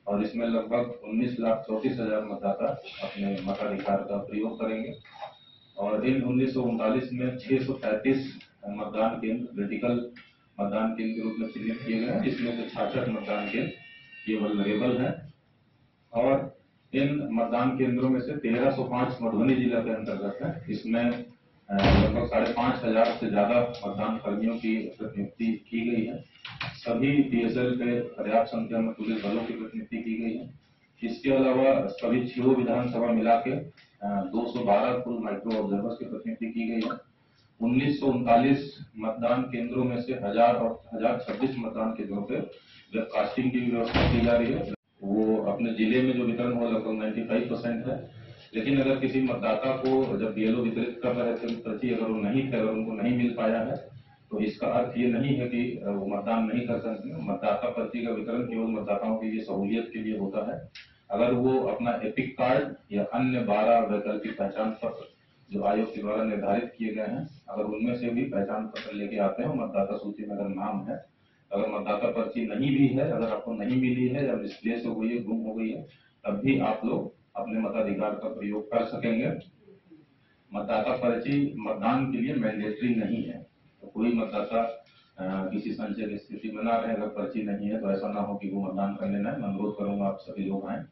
और इसमें लगभग 19,34,000 मतदाता अपने मताधिकार का प्रयोग करेंगे। और इन 1939 में 633 मतदान केंद्र क्रिटिकल मतदान केंद्र के रूप में चिन्हित किए गए हैं, जिसमें से 66 मतदान केंद्र ये वल्नरेबल है। और इन मतदान केंद्रों में से 1305 मधुबनी जिला के अंतर्गत है। इसमें लगभग 5,500 से ज्यादा मतदान कर्मियों की प्रतिनियुक्ति की गई है। सभी DSL पे पर्याप्त संख्या में पुलिस बलों की प्रतिनियुक्ति की गई है। इसके अलावा सभी 6 विधानसभा मिला के 212 कुल माइक्रो ऑब्जर्वर्स की प्रतिनियुक्ति की गई है। 1939 मतदान केंद्रों में से 1000 और 1026 मतदान केंद्रों पे वेबकास्टिंग की व्यवस्था की जा रही है। वो अपने जिले में जो वितरण हो लगभग 95% है। लेकिन अगर किसी मतदाता को जब BLO वितरित कर रहे थे पर्ची, अगर वो नहीं थे, अगर उनको नहीं मिल पाया है, तो इसका अर्थ ये नहीं है कि वो मतदान नहीं कर सकते। मतदाता पर्ची का वितरण केवल मतदाताओं की सहूलियत के लिए होता है। अगर वो अपना एपिक कार्ड या अन्य 12 वैकल्पिक पहचान पत्र जो आयोग के द्वारा निर्धारित किए गए हैं, अगर उनमें से भी पहचान पत्र लेके आते हैं, मतदाता सूची में अगर नाम है, अगर मतदाता पर्ची नहीं भी है, अगर आपको नहीं मिली है या मिसप्लेस हो गई है, गुम हो गई है, तब भी आप लोग अपने मताधिकार का प्रयोग कर सकेंगे। मतदाता पर्ची मतदान के लिए मैंडेटरी नहीं है, तो कोई मतदाता किसी संशय की स्थिति में ना रहे। अगर पर्ची नहीं है तो ऐसा ना हो कि वो मतदान करने ना। मैं अनुरोध करूंगा आप सभी लोग आए।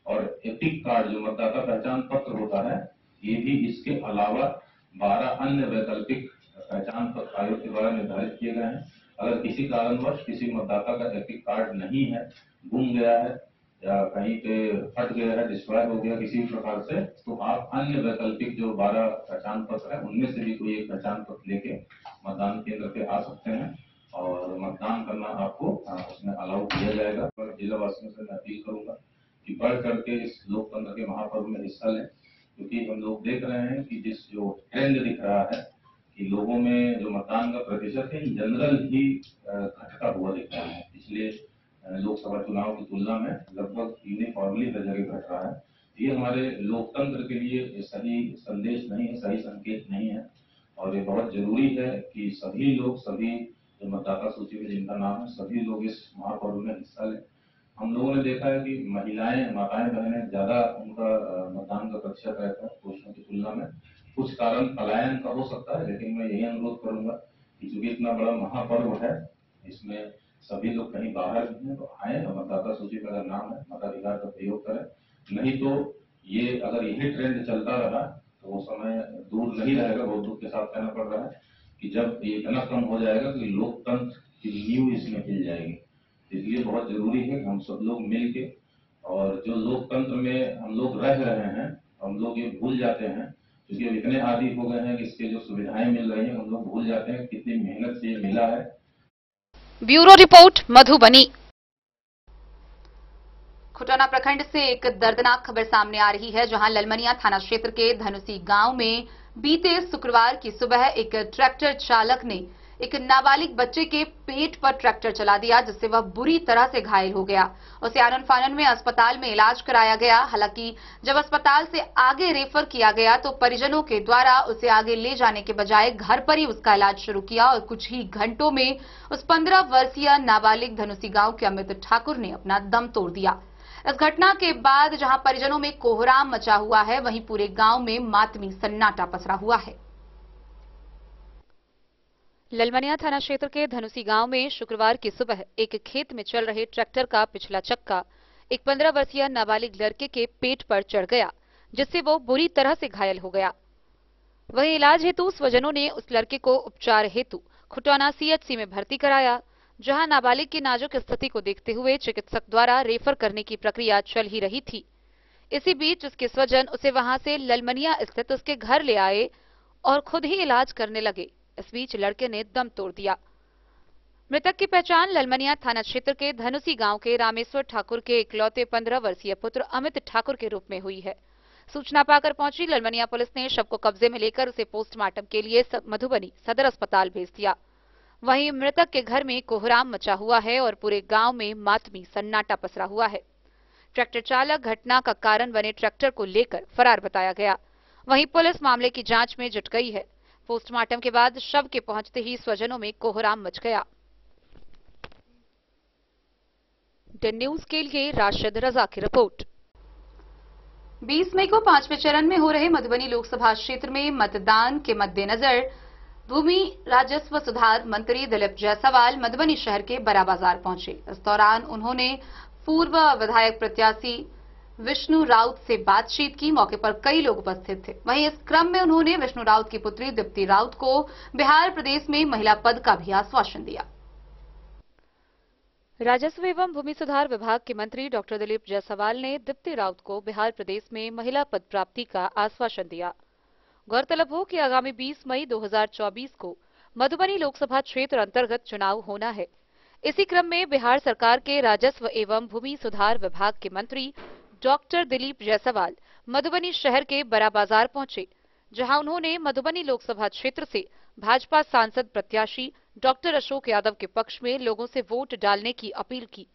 और एपिक कार्ड जो मतदाता पहचान पत्र होता है, ये भी इसके अलावा 12 अन्य वैकल्पिक पहचान पत्र आयोग के द्वारा निर्धारित किए गए हैं। अगर किसी कारणवश किसी मतदाता का एपिक कार्ड नहीं है, गुम गया है या कहीं पे फट गया है, डिस्ट्रॉय हो गया किसी प्रकार से, तो आप अन्य वैकल्पिक जो 12 पहचान पत्र है, उनमें से भी कोई एक पहचान पत्र लेके मतदान केंद्र पे आ सकते हैं और मतदान करना आपको उसमें अलाउ किया जाएगा। और जिला वासियों से मैं अपील करूंगा कि बढ़ करके इस लोकतंत्र के महापर्व में हिस्सा लें, क्योंकि हम लोग देख रहे हैं कि जिस जो ट्रेंड दिख रहा है कि लोगों में जो मतदान का प्रतिशत है जनरल ही घटता हुआ दिख रहा है। पिछले लोकसभा चुनाव की तुलना में लगभग यूनिफॉर्मली हर जगह घट रहा है। ये हमारे लोकतंत्र के लिए सही संदेश नहीं है, सही संकेत नहीं है। और ये बहुत जरूरी है कि सभी लोग, सभी जो मतदाता सूची में जिनका नाम है, सभी लोग इस महापर्व में हिस्सा लें। हम लोगों ने देखा है कि महिलाएं, माताएं, बहनें ज्यादा उनका मतदान का प्रतिशत रहता है पुरुषों की तुलना में। कुछ कारण पलायन का हो सकता है, लेकिन मैं यही अनुरोध करूंगा कि चूंकि इतना बड़ा महापर्व है, इसमें सभी लोग कहीं बाहर भी हैं तो आए और मतदाता सूची में अगर नाम है मताधिकार का प्रयोग करें। नहीं तो ये अगर यही ट्रेंड चलता रहा तो वो समय दूर नहीं रहेगा। बहुत दुख के साथ कहना पड़ रहा है कि जब ये इतना कम हो जाएगा कि लोकतंत्र की नींव इसमें हिल जाएगी। इसलिए बहुत जरूरी है कि हम सब लोग मिल के, और जो लोकतंत्र में हम लोग रह रहे हैं, हम लोग ये भूल जाते हैं, क्योंकि अब इतने आदी हो गए हैं कि इसके जो सुविधाएं मिल रही हैं, हम लोग भूल जाते हैं कितनी मेहनत से ये मिला है। Bureau report Madhubani. खुटाना प्रखंड से एक दर्दनाक खबर सामने आ रही है, जहां ललमनिया थाना क्षेत्र के धनुसी गांव में बीते शुक्रवार की सुबह एक ट्रैक्टर चालक ने एक नाबालिग बच्चे के पेट पर ट्रैक्टर चला दिया, जिससे वह बुरी तरह से घायल हो गया। उसे आनन फानन में अस्पताल में इलाज कराया गया। हालांकि जब अस्पताल से आगे रेफर किया गया तो परिजनों के द्वारा उसे आगे ले जाने के बजाय घर पर ही उसका इलाज शुरू किया और कुछ ही घंटों में उस 15 वर्षीय नाबालिग धनुसी गांव के अमित ठाकुर ने अपना दम तोड़ दिया। इस घटना के बाद जहां परिजनों में कोहराम मचा हुआ है, वहीं पूरे गांव में मातमी सन्नाटा पसरा हुआ है। ललमनिया थाना क्षेत्र के धनुसी गांव में शुक्रवार की सुबह एक खेत में चल रहे ट्रैक्टर का पिछला चक्का एक 15 वर्षीय नाबालिग लड़के के पेट पर चढ़ गया, जिससे वो बुरी तरह से घायल हो गया। वहीं इलाज हेतु स्वजनों ने उस लड़के को उपचार हेतु खुटाना CHC में भर्ती कराया, जहां नाबालिग की नाजुक स्थिति को देखते हुए चिकित्सक द्वारा रेफर करने की प्रक्रिया चल ही रही थी। इसी बीच उसके स्वजन उसे वहां से ललमनिया स्थित उसके घर ले आए और खुद ही इलाज करने लगे। इस बीच लड़के ने दम तोड़ दिया। मृतक की पहचान ललमनिया थाना क्षेत्र के धनुसी गांव के रामेश्वर ठाकुर के इकलौते 15 वर्षीय पुत्र अमित ठाकुर के रूप में हुई है। सूचना पाकर पहुंची ललमनिया पुलिस ने शव को कब्जे में लेकर उसे पोस्टमार्टम के लिए मधुबनी सदर अस्पताल भेज दिया। वहीं मृतक के घर में कोहराम मचा हुआ है और पूरे गांव में मातमी सन्नाटा पसरा हुआ है। ट्रैक्टर चालक घटना का कारण बने ट्रैक्टर को लेकर फरार बताया गया। वहीं पुलिस मामले की जांच में जुट गई है। पोस्टमार्टम के बाद शव के पहुंचते ही स्वजनों में कोहराम मच गया। डेन न्यूज के लिए राशिद रजा की रिपोर्ट। 20 मई को 5वें चरण में हो रहे मधुबनी लोकसभा क्षेत्र में मतदान के मद्देनजर भूमि राजस्व सुधार मंत्री दिलीप जायसवाल मधुबनी शहर के बड़ा बाजार पहुंचे। इस दौरान उन्होंने पूर्व विधायक प्रत्याशी विष्णु राउत से बातचीत की। मौके पर कई लोग उपस्थित थे। वहीं इस क्रम में उन्होंने विष्णु राउत की पुत्री दीप्ति राउत को बिहार प्रदेश में महिला पद का भी आश्वासन दिया। राजस्व एवं भूमि सुधार विभाग के मंत्री डॉक्टर दिलीप जायसवाल ने दीप्ति राउत को बिहार प्रदेश में महिला पद प्राप्ति का आश्वासन दिया। गौरतलब हो कि आगामी 20 मई 2024 को मधुबनी लोकसभा क्षेत्र अंतर्गत चुनाव होना है। इसी क्रम में बिहार सरकार के राजस्व एवं भूमि सुधार विभाग के मंत्री डॉक्टर दिलीप जायसवाल मधुबनी शहर के बड़ा बाजार पहुंचे, जहां उन्होंने मधुबनी लोकसभा क्षेत्र से भाजपा सांसद प्रत्याशी डॉक्टर अशोक यादव के पक्ष में लोगों से वोट डालने की अपील की।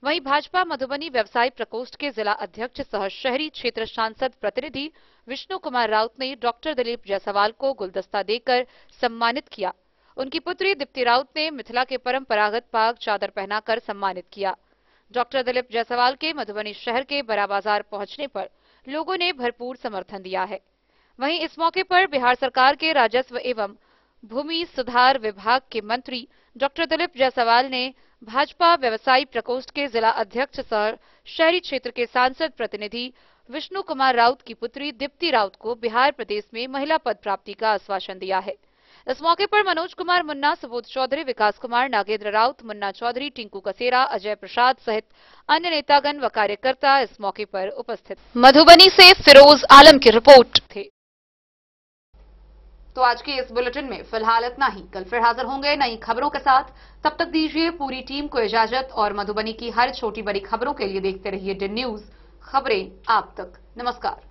वहीं भाजपा मधुबनी व्यवसाय प्रकोष्ठ के जिला अध्यक्ष सह शहरी क्षेत्र सांसद प्रतिनिधि विष्णु कुमार राउत ने डॉक्टर दिलीप जायसवाल को गुलदस्ता देकर सम्मानित किया। उनकी पुत्री दीप्ति राउत ने मिथिला के परंपरागत पाग चादर पहनाकर सम्मानित किया। डॉक्टर दिलीप जायसवाल के मधुबनी शहर के बड़ा बाजार पहुंचने पर लोगों ने भरपूर समर्थन दिया है। वहीं इस मौके पर बिहार सरकार के राजस्व एवं भूमि सुधार विभाग के मंत्री डॉक्टर दिलीप जायसवाल ने भाजपा व्यवसायी प्रकोष्ठ के जिला अध्यक्ष सह शहरी क्षेत्र के सांसद प्रतिनिधि विष्णु कुमार राउत की पुत्री दीप्ति राउत को बिहार प्रदेश में महिला पद प्राप्ति का आश्वासन दिया है। इस मौके पर मनोज कुमार मुन्ना, सुबोध चौधरी, विकास कुमार, नागेंद्र राउत, मुन्ना चौधरी, टिंकू कसेरा, अजय प्रसाद सहित अन्य नेतागण व कार्यकर्ता इस मौके पर उपस्थित। मधुबनी से फिरोज आलम की रिपोर्ट थे। तो आज के इस बुलेटिन में फिलहाल इतना ही। कल फिर हाजिर होंगे नई खबरों के साथ। तब तक दीजिए पूरी टीम को इजाजत और मधुबनी की हर छोटी बड़ी खबरों के लिए देखते रहिए डेन न्यूज, खबरें आप तक। नमस्कार।